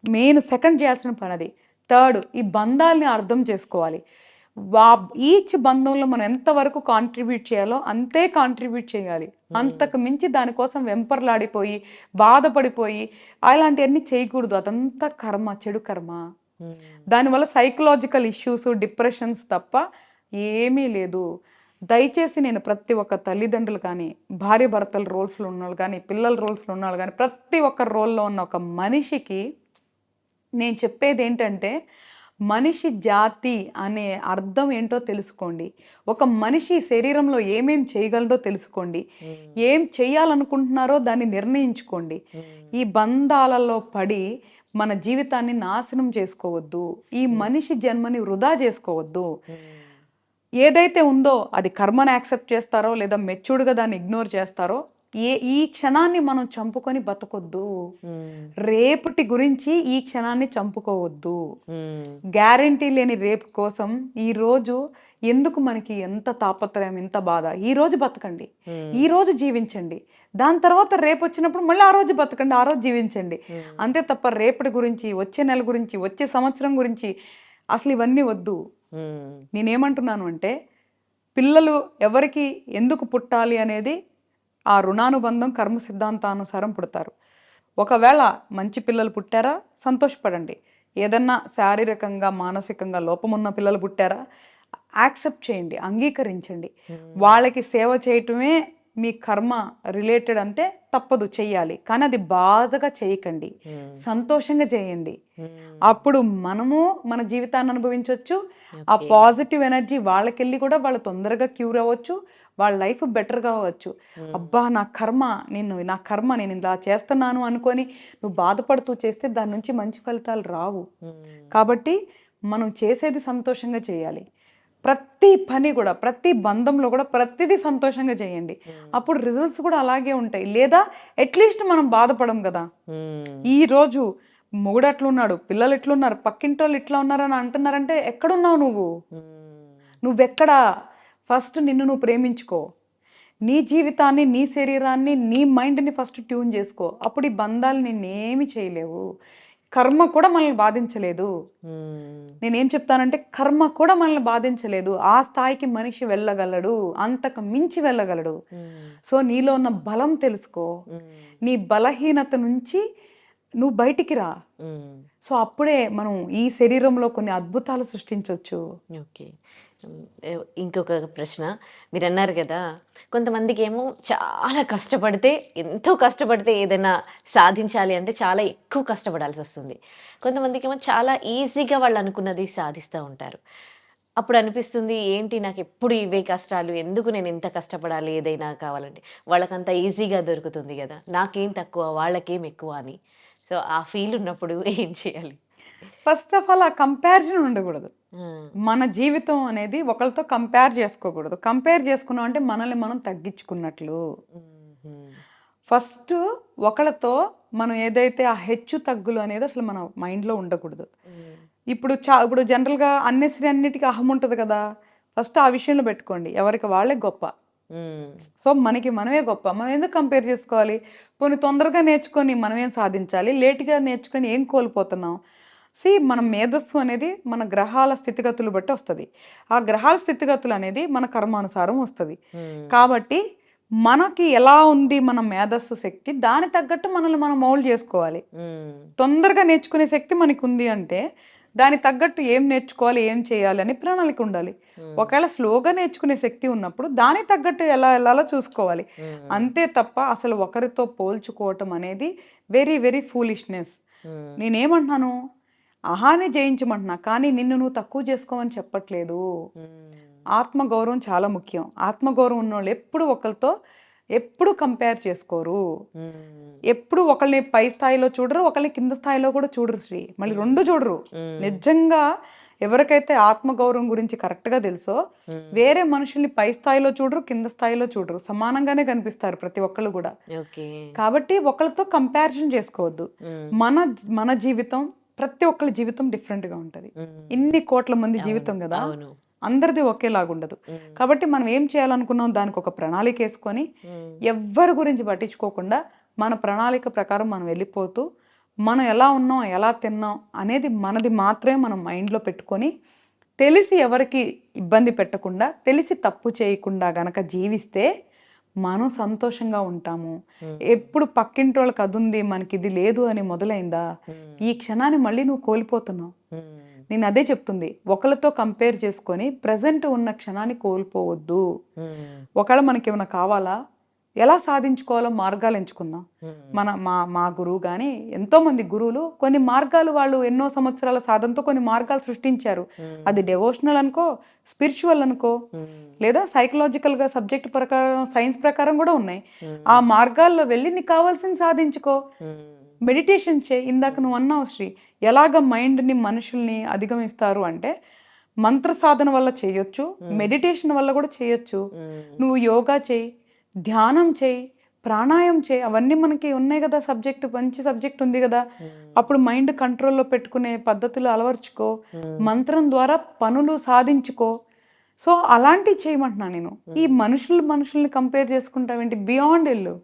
మెయిన్ సెకండ్ చేయాల్సిన పని అది. థర్డ్, ఈ బంధాలని అర్థం చేసుకోవాలి. ఈచ్ బంధంలో మనం ఎంతవరకు కాంట్రిబ్యూట్ చేయాలో అంతే కాంట్రిబ్యూట్ చేయాలి. అంతకు మించి దానికోసం వెంపర్లాడిపోయి బాధపడిపోయి అలాంటివన్నీ చేయకూడదు. అదంతా కర్మ, చెడు కర్మ. దానివల్ల సైకలాజికల్ ఇష్యూస్, డిప్రెషన్స్ తప్ప ఏమీ లేదు. దయచేసి నేను ప్రతి ఒక్క తల్లిదండ్రులు కానీ, భార్య భర్తల రోల్స్లో ఉన్నవాళ్ళు కానీ, పిల్లల రోల్స్లో ఉన్నవాళ్ళు కానీ, ప్రతి ఒక్క రోల్లో ఉన్న ఒక మనిషికి నేను చెప్పేది ఏంటంటే మనిషి జాతి అనే అర్థం ఏంటో తెలుసుకోండి. ఒక మనిషి శరీరంలో ఏమేం చేయగలడో తెలుసుకోండి. ఏం చేయాలనుకుంటున్నారో దాన్ని నిర్ణయించుకోండి. ఈ బంధాలలో పడి మన జీవితాన్ని నాశనం చేసుకోవద్దు. ఈ మనిషి జన్మని వృధా చేసుకోవద్దు. ఏదైతే ఉందో అది కర్మను యాక్సెప్ట్ చేస్తారో లేదా మెచ్యూర్డ్గా దాన్ని ఇగ్నోర్ చేస్తారో, ఈ క్షణాన్ని మనం చంపుకొని బతకొద్దు. రేపటి గురించి ఈ క్షణాన్ని చంపుకోవద్దు. గ్యారంటీ లేని రేపు కోసం ఈ రోజు ఎందుకు మనకి ఎంత తాపత్రయం, ఎంత బాధ. ఈ రోజు బతకండి, ఈ రోజు జీవించండి. దాని తర్వాత రేపు వచ్చినప్పుడు మళ్ళీ ఆ రోజు బతకండి, ఆ రోజు జీవించండి. అంతే తప్ప రేపటి గురించి, వచ్చే నెల గురించి, వచ్చే సంవత్సరం గురించి అసలు ఇవన్నీ వద్దు. నేనేమంటున్నాను అంటే పిల్లలు ఎవరికి ఎందుకు పుట్టాలి అనేది ఆ రుణానుబంధం, కర్మ సిద్ధాంతానుసారం పుడతారు. ఒకవేళ మంచి పిల్లలు పుట్టారా సంతోషపడండి. ఏదన్నా శారీరకంగా, మానసికంగా లోపమున్న పిల్లలు పుట్టారా యాక్సెప్ట్ చేయండి, అంగీకరించండి. వాళ్ళకి సేవ చేయటమే మీ కర్మ రిలేటెడ్ అంటే తప్పదు, చెయ్యాలి. కానీ అది బాధగా చేయకండి, సంతోషంగా చేయండి. అప్పుడు మనము మన జీవితాన్ని అనుభవించవచ్చు. ఆ పాజిటివ్ ఎనర్జీ వాళ్ళకెళ్ళి కూడా వాళ్ళు తొందరగా క్యూర్ అవ్వచ్చు, వాళ్ళ లైఫ్ బెటర్గా అవ్వచ్చు. అబ్బా నా కర్మ నేను ఇలా చేస్తున్నాను అనుకొని నువ్వు బాధపడుతూ చేస్తే దాని నుంచి మంచి ఫలితాలు రావు. కాబట్టి మనం చేసేది సంతోషంగా చేయాలి. ప్రతి పని కూడా, ప్రతి బంధంలో కూడా ప్రతిదీ సంతోషంగా చేయండి. అప్పుడు రిజల్ట్స్ కూడా అలాగే ఉంటాయి. లేదా అట్లీస్ట్ మనం బాధపడం కదా. ఈ రోజు మొగుడు అట్లున్నాడు, పిల్లలు ఎట్లున్నారు, పక్కింటి వాళ్ళు ఇట్లా ఉన్నారని అంటున్నారంటే ఎక్కడున్నావు నువ్వెక్కడా? ఫస్ట్ నిన్ను నువ్వు ప్రేమించుకో. నీ జీవితాన్ని, నీ శరీరాన్ని, నీ మైండ్ని ఫస్ట్ ట్యూన్ చేసుకో. అప్పుడు ఈ బంధాలు నిన్నేమి చేయలేవు. కర్మ కూడా మనల్ని బాధించలేదు. నేనేం చెప్తానంటే కర్మ కూడా మనల్ని బాధించలేదు. ఆ స్థాయికి మనిషి వెళ్ళగలడు, అంతకు మించి వెళ్ళగలడు. సో నీలో ఉన్న బలం తెలుసుకో. నీ బలహీనత నుంచి నువ్వు బయటికి రా. సో అప్పుడే మనం ఈ శరీరంలో కొన్ని అద్భుతాలు సృష్టించవచ్చు. ఓకే. ఇంకొక ప్రశ్న, మీరు అన్నారు కదా కొంతమందికి ఏమో చాలా కష్టపడితే, ఎంతో కష్టపడితే ఏదైనా సాధించాలి అంటే చాలా ఎక్కువ కష్టపడాల్సి వస్తుంది. కొంతమందికి ఏమో చాలా ఈజీగా వాళ్ళు అనుకున్నది సాధిస్తూ ఉంటారు. అప్పుడు అనిపిస్తుంది ఏంటి నాకు ఎప్పుడు ఇవే కష్టాలు, ఎందుకు నేను ఇంత కష్టపడాలి ఏదైనా కావాలంటే. వాళ్ళకంత ఈజీగా దొరుకుతుంది కదా, నాకేం తక్కువ వాళ్ళకేం ఎక్కువ అని. సో ఆ ఫీల్ ఉన్నప్పుడు ఏం చేయాలి? ఫస్ట్ ఆఫ్ ఆల్ ఆ కంపారిజన్ ఉండకూడదు. మన జీవితం అనేది ఒకరితో కంపేర్ చేసుకోకూడదు. కంపేర్ చేసుకున్నాం అంటే మనల్ని మనం తగ్గించుకున్నట్లు. ఫస్ట్ ఒకళ్ళతో మనం ఏదైతే ఆ హెచ్చు తగ్గులు అనేది అసలు మన మైండ్లో ఉండకూడదు. ఇప్పుడు జనరల్గా అన్నిటికీ అహం ఉంటుంది కదా. ఫస్ట్ ఆ విషయంలో పెట్టుకోండి, ఎవరికి వాళ్ళే గొప్ప. సో మనకి మనమే గొప్ప, మనం ఎందుకు కంపేర్ చేసుకోవాలి? పోనీ తొందరగా నేర్చుకొని మనం ఏం సాధించాలి, లేట్గా నేర్చుకొని ఏం కోల్పోతున్నాం? మన మేధస్సు అనేది మన గ్రహాల స్థితిగతులు బట్టి వస్తుంది. ఆ గ్రహాల స్థితిగతులు అనేది మన కర్మానుసారం వస్తుంది. కాబట్టి మనకి ఎలా ఉంది మన మేధస్సు శక్తి, దాని తగ్గట్టు మనల్ని మనం మౌల్డ్ చేసుకోవాలి. తొందరగా నేర్చుకునే శక్తి మనకు ఉంది అంటే దానికి తగ్గట్టు ఏం నేర్చుకోవాలి, ఏం చేయాలి అని ప్రణాళిక ఉండాలి. ఒకవేళ స్లోగా నేర్చుకునే శక్తి ఉన్నప్పుడు దానికి తగ్గట్టు ఎలా వెళ్ళాలో చూసుకోవాలి. అంతే తప్ప అసలు ఒకరితో పోల్చుకోవటం అనేది వెరీ వెరీ ఫూలిష్నెస్. నేనేమంటున్నాను, అహాన్ని జయించమంటున్నా, కానీ నిన్ను నువ్వు తక్కువ చేసుకోమని చెప్పట్లేదు. ఆత్మగౌరవం చాలా ముఖ్యం. ఆత్మగౌరవం ఉన్నోళ్ళు ఎప్పుడు కంపేర్ చేసుకోరు. ఎప్పుడు ఒకళ్ళని పై స్థాయిలో చూడరు, ఒకళ్ళని కింద స్థాయిలో కూడా చూడరు శ్రీ. మళ్ళీ రెండు చూడరు. నిజంగా ఎవరికైతే ఆత్మగౌరవం గురించి కరెక్ట్గా తెలుసో వేరే మనుషుల్ని పై స్థాయిలో చూడరు, కింద స్థాయిలో చూడరు, సమానంగానే కనిపిస్తారు ప్రతి ఒక్కళ్ళు కూడా. కాబట్టి ఒకళ్ళతో కంపారిజన్ చేసుకోవద్దు. మన జీవితం, ప్రతి ఒక్కళ్ళ జీవితం డిఫరెంట్గా ఉంటుంది. ఇన్ని కోట్ల మంది జీవితం కదా, అందరిది ఒకేలాగుండదు. కాబట్టి మనం ఏం చేయాలనుకున్నాం దానికి ఒక ప్రణాళిక వేసుకొని ఎవ్వరి గురించి పట్టించుకోకుండా మన ప్రణాళిక ప్రకారం మనం వెళ్ళిపోతూ మనం ఎలా ఉన్నాం, ఎలా తిన్నాం అనేది మనది మాత్రమే మనం మైండ్లో పెట్టుకొని, తెలిసి ఎవరికి ఇబ్బంది పెట్టకుండా, తెలిసి తప్పు చేయకుండా గనక జీవిస్తే మనం సంతోషంగా ఉంటాము. ఎప్పుడు పక్కింటి వాళ్ళకి అది ఉంది మనకి ఇది లేదు అని మొదలైందా, ఈ క్షణాన్ని మళ్ళీ నువ్వు కోల్పోతున్నావు. నేను అదే చెప్తుంది, ఒకరితో కంపేర్ చేసుకొని ప్రజెంట్ ఉన్న క్షణాన్ని కోల్పోవద్దు. ఒకవేళ మనకి ఏమైనా కావాలా, ఎలా సాధించుకోవాలో మార్గాలు ఎంచుకుందాం. మా గురువు కానీ ఎంతోమంది గురువులు కొన్ని మార్గాలు, వాళ్ళు ఎన్నో సంవత్సరాల సాధనతో కొన్ని మార్గాలు సృష్టించారు. అది డెవోషనల్ అనుకో, స్పిరిచువల్ అనుకో, లేదా సైకలాజికల్గా సబ్జెక్ట్ ప్రకారం, సైన్స్ ప్రకారం కూడా ఉన్నాయి. ఆ మార్గాల్లో వెళ్ళి నీకు కావాల్సింది సాధించుకో. మెడిటేషన్ చేయి. ఇందాక నువ్వు అన్నావు శ్రీ, ఎలాగ మైండ్ని మనుషుల్ని అధిగమిస్తారు అంటే మంత్ర సాధన వల్ల చేయొచ్చు, మెడిటేషన్ వల్ల కూడా చేయొచ్చు. నువ్వు యోగా చేయి, ధ్యానం చేయి, ప్రాణాయామం చేయి, అవన్నీ మనకి ఉన్నాయి కదా. మంచి సబ్జెక్ట్ ఉంది కదా. అప్పుడు మైండ్ కంట్రోల్లో పెట్టుకునే పద్ధతులు అలవర్చుకో, మంత్రం ద్వారా పనులు సాధించుకో. సో అలాంటివి చేయమంటున్నా నేను. ఈ మనుషుల్ని కంపేర్ చేసుకుంటావేంటి? బియాండ్ వెళ్ళు.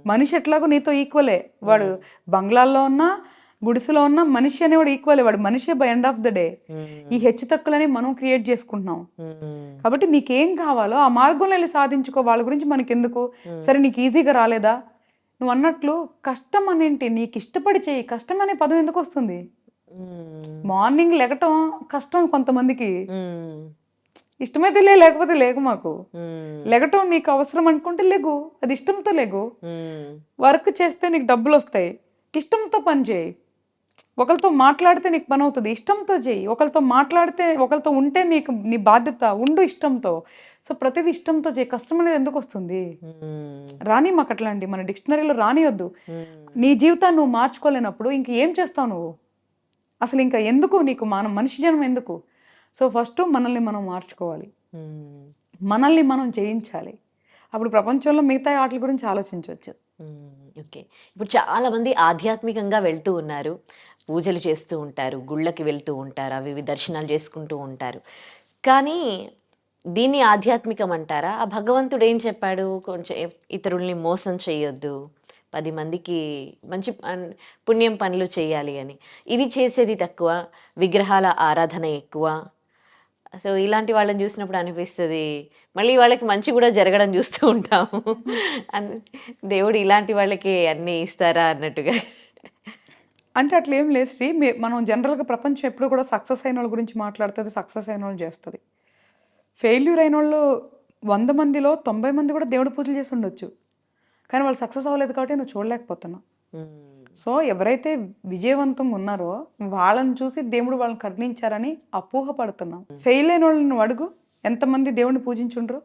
మనిషి ఎట్లాగో నీతో ఈక్వలే. వాడు బంగ్లాల్లో ఉన్నా, గుడిసెలో ఉన్న మనిషి అనేవాడు ఈక్వలే. వాడు మనిషే by end of the day. ఈ హెచ్చు తక్కువలని మనం క్రియేట్ చేసుకుంటున్నాం. కాబట్టి నీకేం కావాలో ఆ మార్గంలో వెళ్ళి సాధించుకో. వాళ్ళ గురించి మనకెందుకు? సరే నీకు ఈజీగా రాలేదా, నువ్వు అన్నట్లు కష్టం అనేంటి, నీకు ఇష్టపడి చేయి. కష్టం అనే పదం ఎందుకు వస్తుంది? మార్నింగ్ లెగటం కష్టం కొంతమందికి, ఇష్టమైతే లేకపోతే లేకు. మాకు లెగటం నీకు అవసరం అనుకుంటే లేగు, అది ఇష్టంతో లేగు. వర్క్ చేస్తే నీకు డబ్బులు వస్తాయి, ఇష్టంతో పని చేయి. ఒకరితో మాట్లాడితే నీకు పని అవుతుంది, ఇష్టంతో చేయి. ఒకరితో ఉంటే నీ బాధ్యత, ఉండు ఇష్టంతో. సో ప్రతిదీ ఇష్టంతో చేయి. కష్టం అనేది ఎందుకు వస్తుంది? రాని మాకు అట్లాంటి మన డిక్షనరీలో రానియొద్దు. నీ జీవితాన్ని నువ్వు మార్చుకోలేనప్పుడు ఇంక ఏం చేస్తావు నువ్వు? అసలు ఇంకా ఎందుకు నీకు మనిషి జన్మ ఎందుకు? సో ఫస్ట్ మనల్ని మనం మార్చుకోవాలి, మనల్ని మనం జయించాలి. అప్పుడు ప్రపంచంలో మిగతా వాటి గురించి ఆలోచించవచ్చు. ఓకే, ఇప్పుడు చాలామంది ఆధ్యాత్మికంగా వెళ్తూ ఉన్నారు, పూజలు చేస్తూ ఉంటారు, గుళ్ళకి వెళ్తూ ఉంటారు, అవి దర్శనాలు చేసుకుంటూ ఉంటారు. కానీ దీన్ని ఆధ్యాత్మికం అంటారా? ఆ భగవంతుడు ఏం చెప్పాడు? కొంచెం ఇతరుల్ని మోసం చేయొద్దు, 10 మందికి మంచి పుణ్యం పనులు చేయాలి అని. ఇవి చేసేది తక్కువ, విగ్రహాల ఆరాధన ఎక్కువ. సో ఇలాంటి వాళ్ళని చూసినప్పుడు అనిపిస్తుంది, మళ్ళీ వాళ్ళకి మంచి కూడా జరగడం చూస్తూ ఉంటాము. దేవుడు ఇలాంటి వాళ్ళకి అన్నీ ఇస్తారా అన్నట్టుగా. అంటే అట్లా ఏం లేదు శ్రీ. మనం జనరల్గా ప్రపంచం ఎప్పుడు కూడా సక్సెస్ అయిన వాళ్ళ గురించి మాట్లాడుతుంది, సక్సెస్ అయిన వాళ్ళు చేస్తుంది. ఫెయిల్యూర్ అయిన వాళ్ళు 100 మందిలో 90 మంది కూడా దేవుడి పూజలు చేసి ఉండొచ్చు, కానీ వాళ్ళు సక్సెస్ అవ్వలేదు కాబట్టి నువ్వు చూడలేకపోతున్నావు. సో ఎవరైతే విజయవంతంగా ఉన్నారో వాళ్ళని చూసి దేవుడు వాళ్ళని కరుణించారని అపోహపడుతున్నాం. ఫెయిల్ అయిన వాళ్ళని నువ్వు అడుగు, ఎంతమంది దేవుడిని పూజించుండ్రు?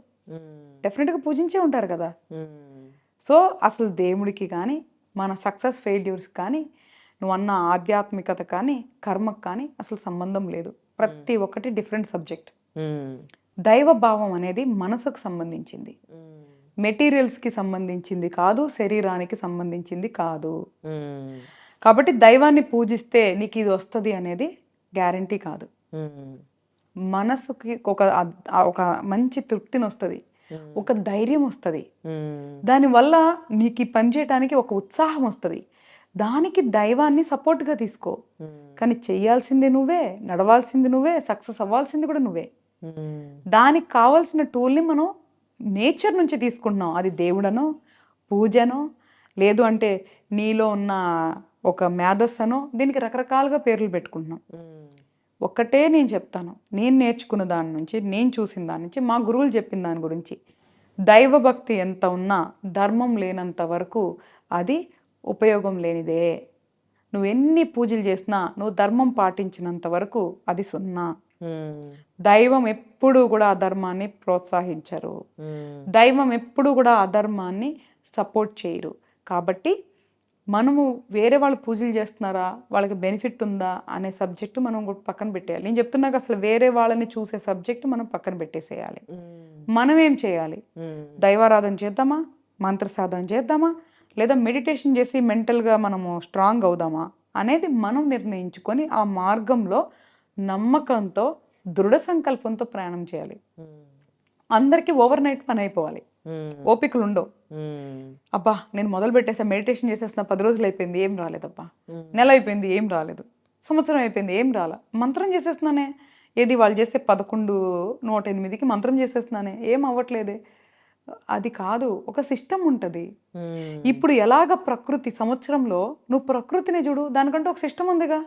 డెఫినెట్గా పూజించే ఉంటారు కదా. సో అసలు దేవుడికి కానీ మన సక్సెస్ ఫెయిల్యూర్స్ కానీ నువ్వు అన్న ఆధ్యాత్మికత కానీ కర్మకు కానీ అసలు సంబంధం లేదు. ప్రతి ఒక్కటి డిఫరెంట్ సబ్జెక్ట్. దైవ భావం అనేది మనసుకు సంబంధించింది, మెటీరియల్స్కి సంబంధించింది కాదు, శరీరానికి సంబంధించింది కాదు. కాబట్టి దైవాన్ని పూజిస్తే నీకు ఇది వస్తుంది అనేది గ్యారంటీ కాదు. మనసుకి ఒక మంచి తృప్తిని వస్తుంది, ఒక ధైర్యం వస్తుంది, దానివల్ల నీకు ఈ పని చేయడానికి ఒక ఉత్సాహం వస్తుంది. దానికి దైవాన్ని సపోర్ట్గా తీసుకో. కానీ చెయ్యాల్సింది నువ్వే, నడవాల్సింది నువ్వే, సక్సెస్ అవ్వాల్సింది కూడా నువ్వే. దానికి కావాల్సిన టూల్ని మనం నేచర్ నుంచి తీసుకుంటున్నాం. అది దేవుడనో, పూజనో, లేదు అంటే నీలో ఉన్న ఒక మేధస్సనో, దీనికి రకరకాలుగా పేర్లు పెట్టుకుంటున్నాం. ఒక్కటే నేను చెప్తాను, నేను నేర్చుకున్న దాని నుంచి, నేను చూసిన దాని నుంచి, మా గురువులు చెప్పిన దాని గురించి, దైవభక్తి ఎంత ఉన్నా ధర్మం లేనంత వరకు అది ఉపయోగం లేనిదే. నువ్వు ఎన్ని పూజలు చేసినా నువ్వు ధర్మం పాటించినంత వరకు అది సున్నా. దైవం ఎప్పుడు కూడా అధర్మాన్ని ప్రోత్సహించరు, దైవం ఎప్పుడు కూడా అధర్మాన్ని సపోర్ట్ చేయరు. కాబట్టి మనము వేరే వాళ్ళు పూజలు చేస్తున్నారా, వాళ్ళకి బెనిఫిట్ ఉందా అనే సబ్జెక్టు మనం పక్కన పెట్టేయాలి. నేను చెప్తున్నాక అసలు వేరే వాళ్ళని చూసే సబ్జెక్టు మనం పక్కన పెట్టేసేయాలి. మనం ఏం చేయాలి? దైవారాధన చేద్దామా, మంత్ర సాధన చేద్దామా, లేదా మెడిటేషన్ చేసి మెంటల్గా మనము స్ట్రాంగ్ అవుదామా అనేది మనం నిర్ణయించుకొని ఆ మార్గంలో నమ్మకంతో, దృఢ సంకల్పంతో ప్రయాణం చేయాలి. అందరికీ ఓవర్ నైట్ పని అయిపోవాలి, ఓపికలు ఉండవు. అబ్బా నేను మొదలు పెట్టేసా, మెడిటేషన్ చేసేసిన 10 రోజులు అయిపోయింది, ఏం రాలేదబ్బా, నెల అయిపోయింది, ఏం రాలేదు, సంవత్సరం అయిపోయింది, ఏం రాలా, మంత్రం చేసేస్తున్నానే, ఏది వాళ్ళు చేసే 11:108కి మంత్రం చేసేస్తున్నానే, ఏం అవ్వట్లేదే. అది కాదు, ఒక సిస్టమ్ ఉంటుంది. ఇప్పుడు ఎలాగ ప్రకృతి సంవత్సరంలో నువ్వు ప్రకృతిని చూడు, దానికంటే ఒక సిస్టమ్ ఉందిగా.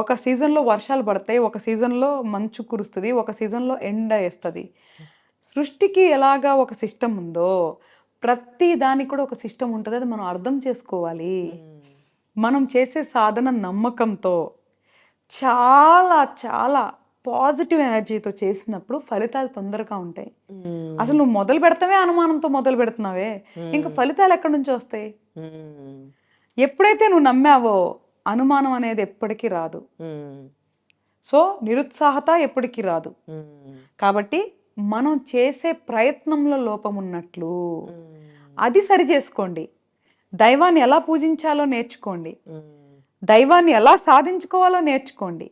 ఒక సీజన్లో వర్షాలు పడతాయి, ఒక సీజన్లో మంచు కురుస్తుంది, ఒక సీజన్లో ఎండ వేస్తుంది. సృష్టికి ఎలాగా ఒక సిస్టమ్ ఉందో ప్రతి దానికి కూడా ఒక సిస్టమ్ ఉంటుంది. అది మనం అర్థం చేసుకోవాలి. మనం చేసే సాధన నమ్మకంతో, చాలా చాలా పాజిటివ్ ఎనర్జీతో చేసినప్పుడు ఫలితాలు తొందరగా ఉంటాయి. అసలు నువ్వు మొదలు పెడతావే అనుమానంతో మొదలు పెడుతున్నావే, ఇంకా ఫలితాలు ఎక్కడి నుంచి వస్తాయి? ఎప్పుడైతే నువ్వు నమ్మావో అనుమానం అనేది ఎప్పటికీ రాదు. సో నిరుత్సాహత ఎప్పటికీ రాదు. కాబట్టి మనం చేసే ప్రయత్నంలో లోపం ఉన్నట్లు అది సరి చేసుకోండి. దైవాన్ని ఎలా పూజించాలో నేర్చుకోండి, దైవాన్ని ఎలా సాధించుకోవాలో నేర్చుకోండి,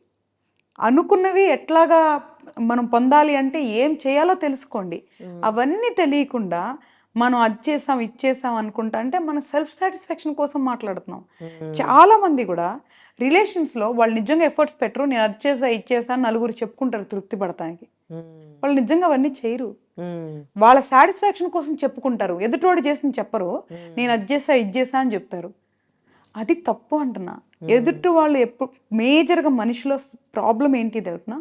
అనుకున్నవి ఎట్లాగా మనం పొందాలి అంటే ఏం చేయాలో తెలుసుకోండి. అవన్నీ తెలియకుండా మనం అది చేసాం ఇది చేసాం అనుకుంటా అంటే మన సెల్ఫ్ సాటిస్ఫాక్షన్ కోసం మాట్లాడుతున్నాం. చాలా మంది కూడా రిలేషన్స్లో వాళ్ళు నిజంగా ఎఫర్ట్స్ పెట్టరు. నేను అది చేసా ఇది చేసా నలుగురు చెప్పుకుంటారు తృప్తి పడటానికి. వాళ్ళు నిజంగా అవన్నీ చేయరు. వాళ్ళ సాటిస్ఫాక్షన్ కోసం చెప్పుకుంటారు, ఎదుటోడు చేసిన చెప్పరు. నేను అది చేసా ఇది చేసా అని చెప్తారు. అది తప్పు అంటున్నా. ఎదుటి వాళ్ళు ఎప్పుడు మేజర్గా మనిషిలో ప్రాబ్లం ఏంటి తెలుసునా,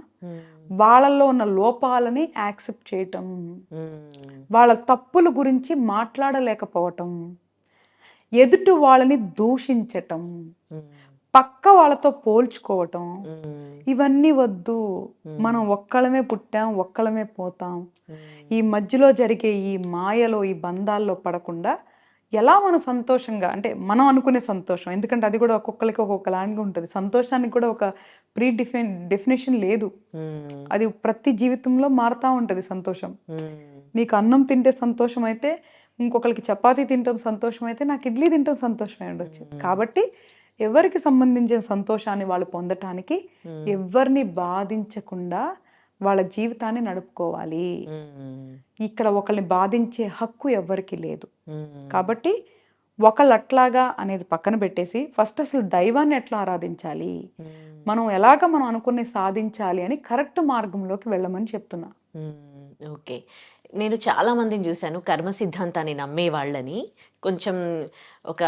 వాళ్ళల్లో ఉన్న లోపాలని యాక్సెప్ట్ చేయటం, వాళ్ళ తప్పుల గురించి మాట్లాడలేకపోవటం, ఎదుటి వాళ్ళని దూషించటం, పక్క వాళ్ళతో పోల్చుకోవటం, ఇవన్నీ వద్దు. మనం ఒక్కళ్ళమే పుట్టాం, ఒక్కళ్ళమే పోతాం. ఈ మధ్యలో జరిగే ఈ మాయలో, ఈ బంధాల్లో పడకుండా ఎలా మనం సంతోషంగా, అంటే మనం అనుకునే సంతోషం, ఎందుకంటే అది కూడా ఒక్కొక్కరికి ఒక్కొక్కలాంటిగా ఉంటుంది. సంతోషానికి కూడా ఒక డెఫినేషన్ లేదు. అది ప్రతి జీవితంలో మారుతూ ఉంటుంది సంతోషం. నీకు అన్నం తింటే సంతోషం అయితే, ఇంకొకరికి చపాతీ తింటాం సంతోషం అయితే, నాకు ఇడ్లీ తింటాం సంతోషమే ఉండొచ్చు. కాబట్టి ఎవరికి సంబంధించిన సంతోషాన్ని వాళ్ళు పొందటానికి ఎవరిని బాధించకుండా వాళ్ళ జీవితాన్ని నడుపుకోవాలి. ఇక్కడ ఒకళ్ళని బాధించే హక్కు ఎవరికి లేదు. కాబట్టి ఒకళ్ళు అట్లాగా అనేది పక్కన పెట్టేసి ఫస్ట్ అసలు దైవాన్ని ఎట్లా ఆరాధించాలి, మనం ఎలాగ మనం అనుకునే సాధించాలి అని కరెక్ట్ మార్గంలోకి వెళ్ళమని చెప్తున్నా. ఓకే. నేను చాలా మందిని చూశాను కర్మ సిద్ధాంతాన్ని నమ్మే వాళ్ళని. కొంచెం ఒక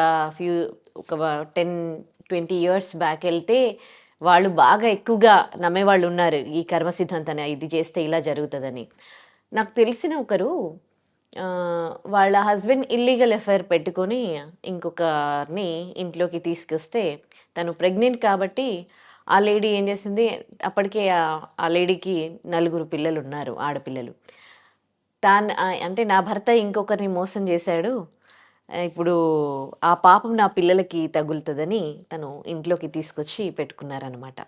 10-20 ఇయర్స్ బ్యాక్ వెళ్తే వాళ్ళు బాగా ఎక్కువగా నమ్మేవాళ్ళు ఉన్నారు, ఈ కర్మ సిద్ధాంతాన్ని, ఇది చేస్తే ఇలా జరుగుతుందని. నాకు తెలిసిన ఒకరు వాళ్ళ హస్బెండ్ ఇల్లీగల్ అఫైర్ పెట్టుకొని ఇంకొకరిని ఇంట్లోకి తీసుకొస్తే తను ప్రెగ్నెంట్ కాబట్టి ఆ లేడీ ఏం చేసింది, అప్పటికే ఆ లేడీకి 4 పిల్లలు ఉన్నారు, ఆడపిల్లలు. అంటే నా భర్త ఇంకొకరిని మోసం చేశాడు, ఇప్పుడు ఆ పాపం నా పిల్లలకి తగులుతుందని తను ఇంట్లోకి తీసుకొచ్చి పెట్టుకున్నారనమాట.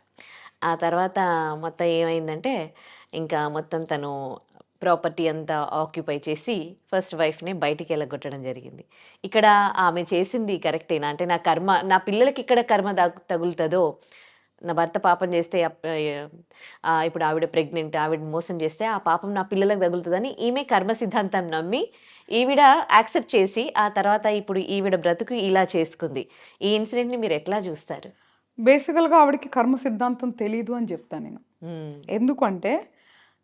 ఆ తర్వాత మొత్తం ఏమైందంటే, ఇంకా మొత్తం తను ప్రాపర్టీ అంతా ఆక్యుపై చేసి ఫస్ట్ వైఫ్‌ని బయటికి ఎలగొట్టడం జరిగింది. ఇక్కడ ఆమె చేసింది కరెక్టేనా? అంటే నా పిల్లలకి ఇక్కడ కర్మ తగులుతదో, నా భర్త పాపం చేస్తే ఇప్పుడు ఆవిడ ప్రెగ్నెంట్, ఆవిడని మోసం చేస్తే ఆ పాపం నా పిల్లలకు తగులుతదని ఈమె కర్మ సిద్ధాంతం నమ్మి, ఈవిడ యాక్సెప్ట్ చేసి, ఆ తర్వాత ఇప్పుడు ఈవిడ బ్రతుకు ఇలా చేసుకుంది. ఈ ఇన్సిడెంట్‌ని మీరెట్లా జూస్తారు? బేసికల్‌గా ఆవిడకి కర్మ సిద్ధాంతం తెలీదు అని చెప్తా నేను. హ్మ్. ఎందుకంటే,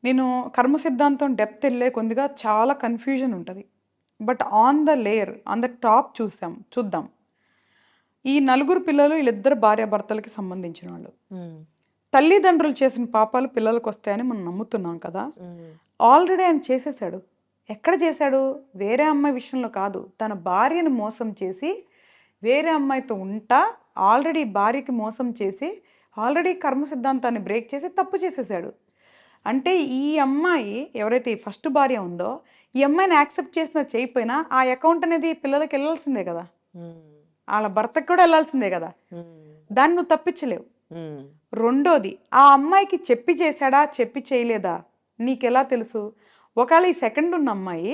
నేను కర్మ సిద్ధాంతం డెప్త్ ఎళ్ళే కొద్దిగా చాలా కన్‌ఫ్యూజన్ ఉంటది. But on the layer, on the top చూద్దాం. ఈ నలుగురు పిల్లలు వీళ్ళిద్దరు భార్యాభర్తలకి సంబంధించిన వాళ్ళు. హ్మ్. తల్లిదండ్రులు చేసిన పాపాలు పిల్లలకొస్తాయని మనం నమ్ముతున్నాం కదా! హ్మ్. ఆల్రెడీ ఆయన చేసేసాడు. ఎక్కడ చేశాడు? వేరే అమ్మాయి విషయంలో కాదు. తన భార్యను మోసం చేసి, వేరే అమ్మాయితో ఉంటా ఆల్రెడీ భార్యకి మోసం చేసి, ఆల్రెడీ కర్మ సిద్ధాంతాన్ని బ్రేక్ చేసి తప్పు చేసేసాడు. అంటే ఈ అమ్మాయి ఎవరైతే ఈ ఫస్ట్ భార్య ఉందో, ఈ అమ్మాయిని యాక్సెప్ట్ చేసినా చేయకపోయినా ఆ అకౌంట్ అనేది పిల్లలకి ఎళ్ళాల్సిందే కదా! హ్మ్. ఆళ్ళ భర్తకి కూడా ఎళ్ళాల్సిందే కదా! హ్మ్. దాన్ని నువ్వు తప్పించలేవు. హ్మ్. రెండోది, ఆ అమ్మాయికి చెప్పి చేశాడా? చెప్పి చేయలేదా? నీకెలా తెలుసు? ఒకవేళ ఈ సెకండ్ ఉన్న అమ్మాయి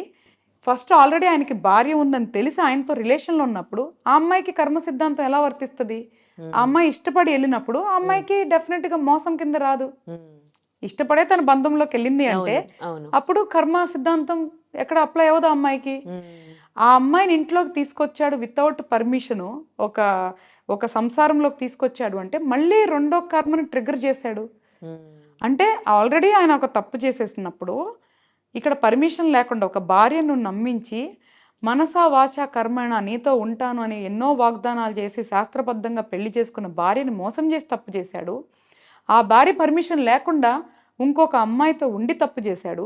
ఫస్ట్ ఆల్రెడీ ఆయనకి భార్య ఉందని తెలిసి ఆయనతో రిలేషన్‌లో ఉన్నప్పుడు, ఆ అమ్మాయికి కర్మ సిద్ధాంతం ఎలా వర్తిస్తది? ఆ హ్మ్. అమ్మాయి ఇష్టపడి ఎళ్ళినప్పుడు, ఆ హ్మ్. అమ్మాయికి డెఫినిట్‌గా మోసం కింద రాదు. హ్మ్. ఇష్టపడే తన బంధంలోకెళ్ళింది అంటే, అవును. అవును. అప్పుడు కర్మ సిద్ధాంతం ఎక్కడ అప్లై అవ్వదు ఆ అమ్మాయికి. హ్మ్. ఆ అమ్మాయిని ఇంట్లోకి తీసుకొచ్చాడు వితౌట్ పర్మిషను. ఒక ఒక సంసారంలోకి తీసుకొచ్చాడు అంటే, మళ్ళీ రెండో కర్మని ట్రిగ్గర్ చేశాడు. హ్మ్. అంటే ఆల్రెడీ ఆయన ఒక తప్పు చేసేసినప్పుడు, ఇక్కడ పర్మిషన్ లేకుండా ఒక భార్యను నమ్మించి, మనసా వాచా కర్మణ నీతో ఉంటాను అని ఎన్నో వాగ్దానాలు చేసి శాస్త్రబద్ధంగా పెళ్లి చేసుకున్న భార్యని మోసం చేసి తప్పు చేశాడు. ఆ భార్య పర్మిషన్ లేకుండా ఇంకొక అమ్మాయితో ఉండి తప్పు చేశాడు.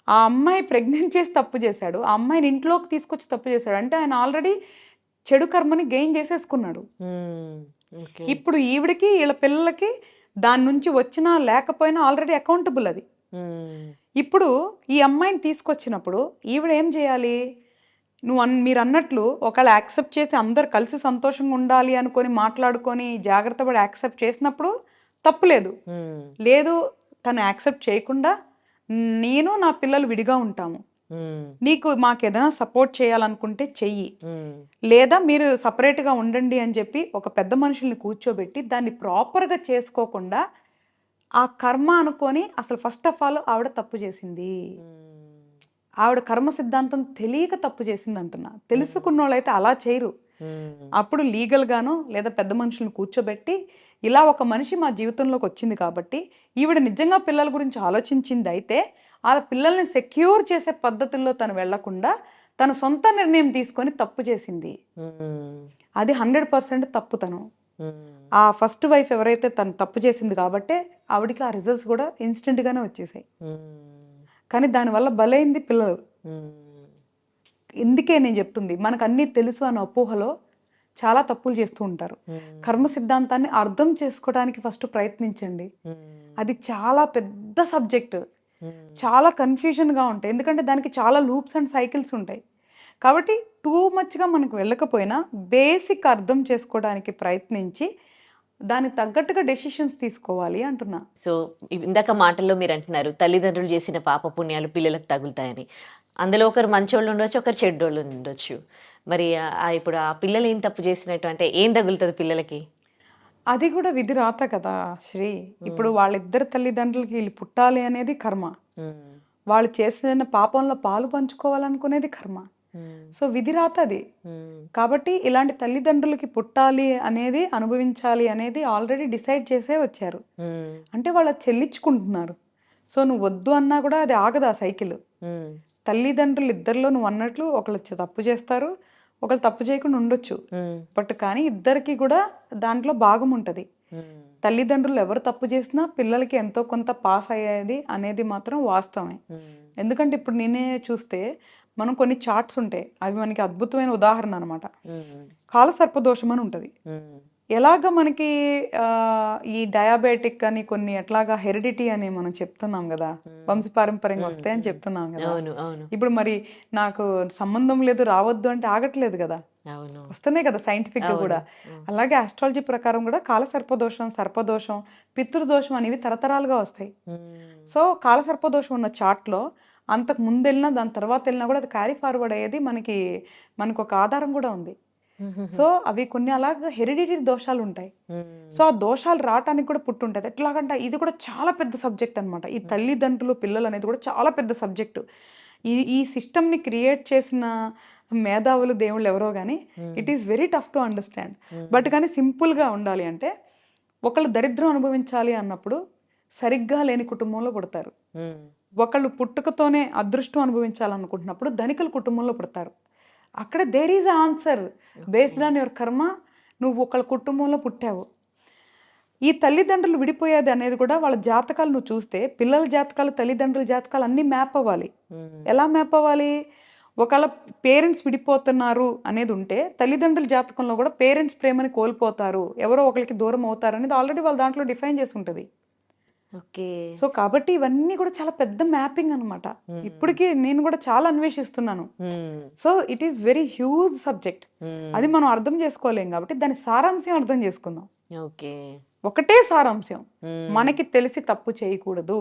ఆ అమ్మాయి ప్రెగ్నెంట్ చేసి తప్పు చేశాడు. ఆ అమ్మాయిని ఇంట్లోకి తీసుకొచ్చి తప్పు చేశాడు. అంటే ఆయన ఆల్రెడీ చెడు కర్మని గెయిన్ చేసేసుకున్నాడు. హ్మ్. ఓకే. ఇప్పుడు ఈవిడకి, ఈళ్ళ పిల్లలకి దాని నుంచి వచ్చినా లేకపోయినా ఆల్రెడీ అకౌంటబుల్ అది. హ్మ్. ఇప్పుడు ఈ అమ్మాయిని తీసుకొచ్చినప్పుడు ఈవిడ ఏం చేయాలి? మీరన్నట్లు ఒకవేళ యాక్సెప్ట్ చేసి అందరూ కలిసి సంతోషంగా ఉండాలి అనుకోని మాట్లాడుకొని జాగ్రత్త పడి యాక్సెప్ట్ చేసినప్పుడు తప్పు లేదు. హ్మ్. లేదు తను యాక్సెప్ట్ చేయకుండా నేను నా పిల్లలు విడిగా ఉంటాము. హ్మ్. నీకు మాకేదైనా సపోర్ట్ చేయాలనుకుంటే చెయ్యి. హ్మ్. లేదా మీరు సెపరేట్‌గా ఉండండి అని చెప్పి ఒక పెద్ద మనుషుల్ని కూర్చోబెట్టి దాన్ని ప్రాపర్‌గా చేసుకోకుండా ఆ కర్మ అనుకోని అసలు ఫస్ట్ ఆఫ్ ఆల్ ఆవిడ తప్పు చేసింది. హ్మ్. ఆవిడ కర్మ సిద్ధాంతం తెలియక తప్పు చేసిందంటున్నా. తెలుసుకున్నోళ్ళైతే అలా చేయరు. హ్మ్. అప్పుడు లీగల్‌గానో లేదా పెద్ద మనుషుల్ని కూర్చోబెట్టి, ఇలా ఒక మనిషి మా జీవితంలోకొచ్చింది కాబట్టి, ఈవిడ నిజంగా పిల్లల గురించి ఆలోచించిందయితే, ఆళ్ళ పిల్లల్ని సెక్యూర్ చేసే పద్ధతుల్లో తను వెళ్ళకుండా, తన సొంత నిర్ణయం తీసుకొని తప్పు చేసింది. హ్మ్. అది 100% తప్పు తను. హ్మ్. ఆ ఫస్ట్ వైఫ్ ఎవరైతే తను తప్పు చేసింది కాబట్టే, ఆవిడకి ఆ రిజల్ట్స్ గూడా ఇన్‌స్టంట్‌గానే వచ్చేసాయి. హ్మ్. కానీ దానివల్ల బలైంది పిల్లలు. హ్మ్. ఇందుకే నేను చెప్తుంది. మనకన్నీ తెలుసు అన్న అపోహలో చాలా తప్పులు చేస్తూ ఉంటారు. హ్మ్. కర్మ సిద్ధాంతాన్ని అర్థం చేసుకోవడానికి ఫస్ట్ ప్రయత్నించండి. హ్మ్. అది చాలా పెద్ద సబ్జెక్ట్. హ్మ్. చాలా కన్‌ఫ్యూజన్‌గా ఉంటాయి. ఎందుకంటే దానికి చాలా లూప్స్ అండ్ సైకిల్స్ ఉంటాయి. కాబట్టి టూ మచ్‌గా మనకు వెళ్ళకపోయినా బేసిక్ అర్థం చేసుకోవడానికి ప్రయత్నించి దానికి తగ్గట్టుగా డెసిషన్స్ తీసుకోవాలి అంటున్నా. సో, ఇందాక మాటల్లో మీరంటున్నారు, తల్లిదండ్రులు చేసిన పాపపుణ్యాలు పిల్లలకు తగులుతాయని. అందులో ఒకరు మంచోళ్ళుండొచ్చు, ఒకరు చెడ్డోళ్ళుండొచ్చు. మరి ఇప్పుడు ఆ పిల్లలు ఏం తప్పు చేసినట్టు అంటే ఏం తగులుతది పిల్లలకి? అది కూడా విధి రాత కదా శ్రీ. ఇప్పుడు హ్మ్. వాళ్ళిద్దరి తల్లిదండ్రులకి ఈళ్ళు పుట్టాలి అనేది కర్మ. హ్మ్. వాళ్ళు చేసిన పాపంలో పాలు పంచుకోవాలనుకునేది కర్మ. హ్మ్. సో, విధి రాత అది. హ్మ్. కాబట్టి ఇలాంటి తల్లిదండ్రులకి పుట్టాలి అనేది, అనుభవించాలి అనేది ఆల్రెడీ డిసైడ్ చేసే వచ్చారు. హ్మ్. అంటే వాళ్ళు అది చెల్లించుకుంటున్నారు. సో, నువ్వు వద్దు అన్నా కూడా అది ఆగదు ఆ సైకిల్. హ్మ్. తల్లిదండ్రులు ఇద్దరిలో నువ్వన్నట్లు ఒకళ్ళు తప్పు చేస్తారు. ఒకళ్ళు తప్పు చేయకుండా ఉండొచ్చు. హ్మ్. బట్ కానీ ఇద్దరికీ కూడా దాంట్లో భాగం ఉంటది. హ్మ్. తల్లిదండ్రులు ఎవరు తప్పు చేసినా పిల్లలకి ఎంతో కొంత పాస్ అయ్యేది అనేది మాత్రం వాస్తవమే. హ్మ్. ఎందుకంటే ఇప్పుడు నేనే చూస్తే మనం కొన్ని చార్ట్స్ ఉంటాయి. అవి మనకి అద్భుతమైన ఉదాహరణ అనమాట. హ్మ్. కాలసర్పదోషం అని ఉంటది. హ్మ్. ఎలాగ మనకి ఈ డయాబెటిక్ అని కొన్ని ఎట్లాగా హెరిడిటీ అని మనం చెప్తున్నాం కదా, వంశపారంపర్యంగా వస్తాయని చెప్తున్నాం కదా. అవును అవును ఇప్పుడు మరి నాకు సంబంధం లేదు రావద్దు అంటే ఆగట్లేదు కదా, అవును వస్తున్నాయి కదా సైంటిఫిక్ గా కూడా. అలాగే ఆస్ట్రాలజీ ప్రకారం కూడా కాల సర్పదోషం, సర్పదోషం, పితృదోషం అనేవి తరతరాలుగా వస్తాయి. సో కాల సర్పదోషం ఉన్న చార్ట్లో అంతకు ముందు వెళ్ళినా దాని తర్వాత వెళ్ళినా కూడా అది క్యారీ ఫార్వర్డ్ అయ్యేది మనకు ఒక ఆధారం కూడా ఉంది. సో అవి కొన్ని అలాగ హెరిడిటరీ దోషాలు ఉంటాయి. సో ఆ దోషాలు రావటానికి కూడా పుట్టుంటది. ఎట్లాగంటే ఇది కూడా చాలా పెద్ద సబ్జెక్ట్ అన్నమాట. ఈ తల్లిదండ్రులు పిల్లలు అనేది కూడా చాలా పెద్ద సబ్జెక్టు. ఈ సిస్టమ్ని క్రియేట్ చేసిన మేధావులు దేవుళ్ళు ఎవరో కానీ it is very tough to understand. But కానీ సింపుల్గా ఉండాలి అంటే, ఒకళ్ళు దరిద్రం అనుభవించాలి అన్నప్పుడు సరిగ్గా లేని కుటుంబంలో పుడతారు. ఒకళ్ళు పుట్టుకతోనే అదృష్టం అనుభవించాలనుకుంటున్నప్పుడు ధనికుల కుటుంబంలో పుడతారు. అక్కడ there is answer based on your karma. నువ్వు ఒకళ్ళ కుటుంబంలో పుట్టావు. ఈ తల్లిదండ్రులు విడిపోయేది అనేది కూడా వాళ్ళ జాతకాలు నువ్వు చూస్తే, పిల్లల జాతకాలు తల్లిదండ్రుల జాతకాలు అన్నీ మ్యాప్ అవ్వాలి. ఎలా మ్యాప్ అవ్వాలి? ఒకళ్ళ పేరెంట్స్ విడిపోతున్నారు అనేది ఉంటే తల్లిదండ్రుల జాతకంలో కూడా పేరెంట్స్ ప్రేమని కోల్పోతారు, ఎవరో ఒకరికి దూరం అవుతారు అనేది ఆల్రెడీ వాళ్ళ దాంట్లో డిఫైన్ చేసి ఉంటుంది. ఓకే సో కాబట్టి ఇవన్నీ కూడా చాలా పెద్ద మ్యాపింగ్ అనమాట. ఇప్పటికీ నేను కూడా చాలా అన్వేషిస్తున్నాను. So it is very huge subject. అది మనం అర్థం చేసుకోలేం కాబట్టి దాని సారాంశం అర్థం చేసుకుందాం. ఓకే ఒకటే సారాంశం, మనకి తెలిసి తప్పు చేయకూడదు,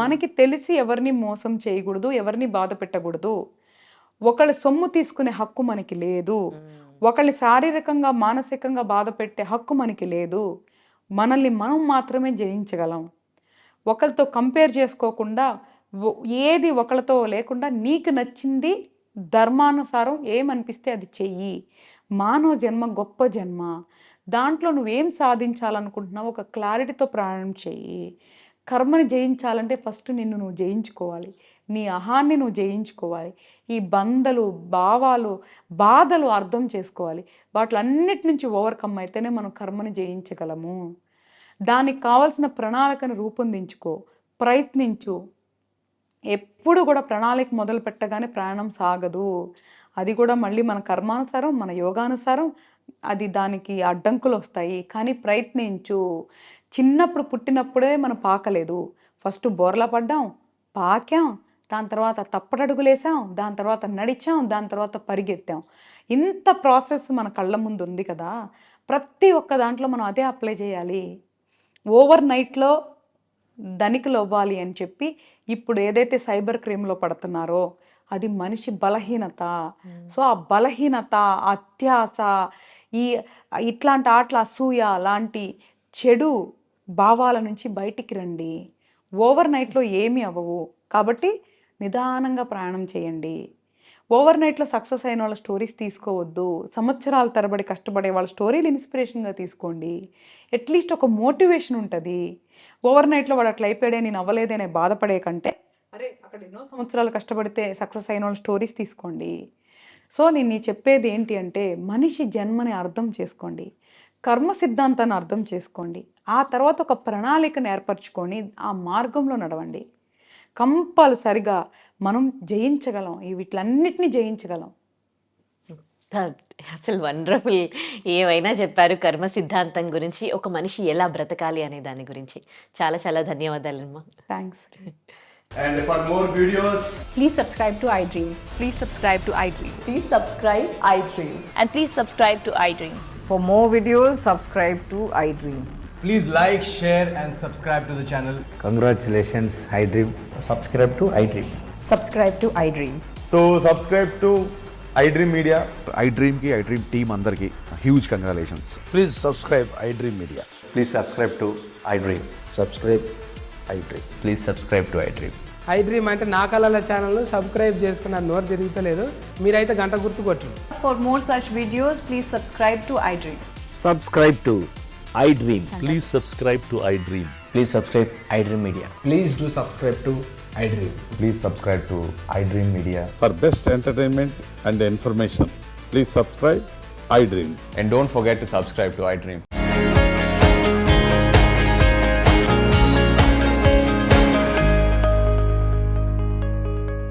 మనకి తెలిసి ఎవరిని మోసం చేయకూడదు, ఎవరిని బాధ పెట్టకూడదు, ఒకళ్ళ సొమ్ము తీసుకునే హక్కు మనకి లేదు, ఒకళ్ళని శారీరకంగా మానసికంగా బాధ పెట్టే హక్కు మనకి లేదు, మనల్ని మనం మాత్రమే జయించగలం. ఒకరితో కంపేర్ చేసుకోకుండా, ఏది ఒకళ్ళతో లేకుండా నీకు నచ్చింది ధర్మానుసారం ఏమనిపిస్తే అది చెయ్యి. మానవ జన్మ గొప్ప జన్మ, దాంట్లో నువ్వేం సాధించాలనుకుంటున్నావు ఒక క్లారిటీతో ప్రయాణం చెయ్యి. కర్మని జయించాలంటే ఫస్ట్ నిన్ను నువ్వు జయించుకోవాలి, నీ అహాన్ని నువ్వు జయించుకోవాలి, ఈ బంధలు భావాలు బాధలు అర్థం చేసుకోవాలి. వాటిలన్నిటి నుంచి ఓవర్కమ్ అయితేనే మనం కర్మని జయించగలము. దానికి కావాల్సిన ప్రణాళికను రూపొందించుకో, ప్రయత్నించు. ఎప్పుడు కూడా ప్రణాళిక మొదలు పెట్టగానే ప్రయాణం సాగదు. అది కూడా మళ్ళీ మన కర్మానుసారం, మన యోగానుసారం అది దానికి అడ్డంకులు వస్తాయి. కానీ ప్రయత్నించు. చిన్నప్పుడు పుట్టినప్పుడే మనం పాకలేదు, ఫస్ట్ బోర్లా పడ్డాం, పాకాం, దాని తర్వాత తప్పటడుగులేసాం, దాని తర్వాత నడిచాం, దాని తర్వాత పరిగెత్తాం. ఇంత ప్రాసెస్ మన కళ్ళ ముందు ఉంది కదా, ప్రతి ఒక్క దాంట్లో మనం అదే అప్లై చేయాలి. ఓవర్ నైట్లో ధనికులు అవ్వాలి అని చెప్పి ఇప్పుడు ఏదైతే సైబర్ క్రైమ్లో పడుతున్నారో అది మనిషి బలహీనత. సో ఆ బలహీనత, అత్యాస, ఇట్లాంటి ఆటల అసూయ లాంటి చెడు భావాల నుంచి బయటికి రండి. ఓవర్ నైట్లో ఏమీ అవ్వవు కాబట్టి నిదానంగా ప్రయాణం చేయండి. ఓవర్ నైట్లో సక్సెస్ అయిన వాళ్ళ స్టోరీస్ తీసుకోవద్దు. సంవత్సరాల తరబడి కష్టపడే వాళ్ళ స్టోరీలు ఇన్స్పిరేషన్గా తీసుకోండి. అట్లీస్ట్ ఒక మోటివేషన్ ఉంటుంది. ఓవర్ నైట్లో వాడు అట్లా అయిపోయాడే, నేను అవ్వలేదనే బాధపడే కంటే, అరే అక్కడ ఎన్నో సంవత్సరాలు కష్టపడితే సక్సెస్ అయిన వాళ్ళ స్టోరీస్ తీసుకోండి. సో నేను చెప్పేది ఏంటి అంటే, మనిషి జన్మని అర్థం చేసుకోండి, కర్మ సిద్ధాంతాన్ని అర్థం చేసుకోండి, ఆ తర్వాత ఒక ప్రణాళికను ఏర్పరచుకొని ఆ మార్గంలో నడవండి. కంపల్సరిగా మనం జయించగలం, వీటిలన్నిటినీ జయించగలం. అసలు వండర్ఫుల్. ఏమైనా చెప్పారు కర్మ సిద్ధాంతం గురించి, ఒక మనిషి ఎలా బ్రతకాలి అనే దాని గురించి. చాలా చాలా ధన్యవాదాలమ్మా. Thanks. And for more videos, Please subscribe to iDream. Please subscribe to iDream. Please subscribe iDream. And please subscribe to iDream. For more videos, subscribe to iDream. please like, share and subscribe to the channel. Congratulations, iDream. Subscribe to iDream. Subscribe to iDream. So subscribe to iDream Media. iDream ki iDream team అందరికి huge congratulations. Please subscribe iDream Media. Please subscribe to iDream. Subscribe iDream. Please subscribe to iDream. iDream అంటే నా కళల ఛానల్ సబ్స్క్రైబ్ చేసుకున్న నోరు తిరుగుతలేదు, మీరైతే గంట గుర్తు కొట్టండి. For more such videos, please subscribe to iDream. Subscribe to iDream. Please subscribe to iDream. Please subscribe iDream Media. Please do subscribe to iDream. Please subscribe to iDream Media. For best entertainment and information, please subscribe iDream. And don't forget to subscribe to iDream.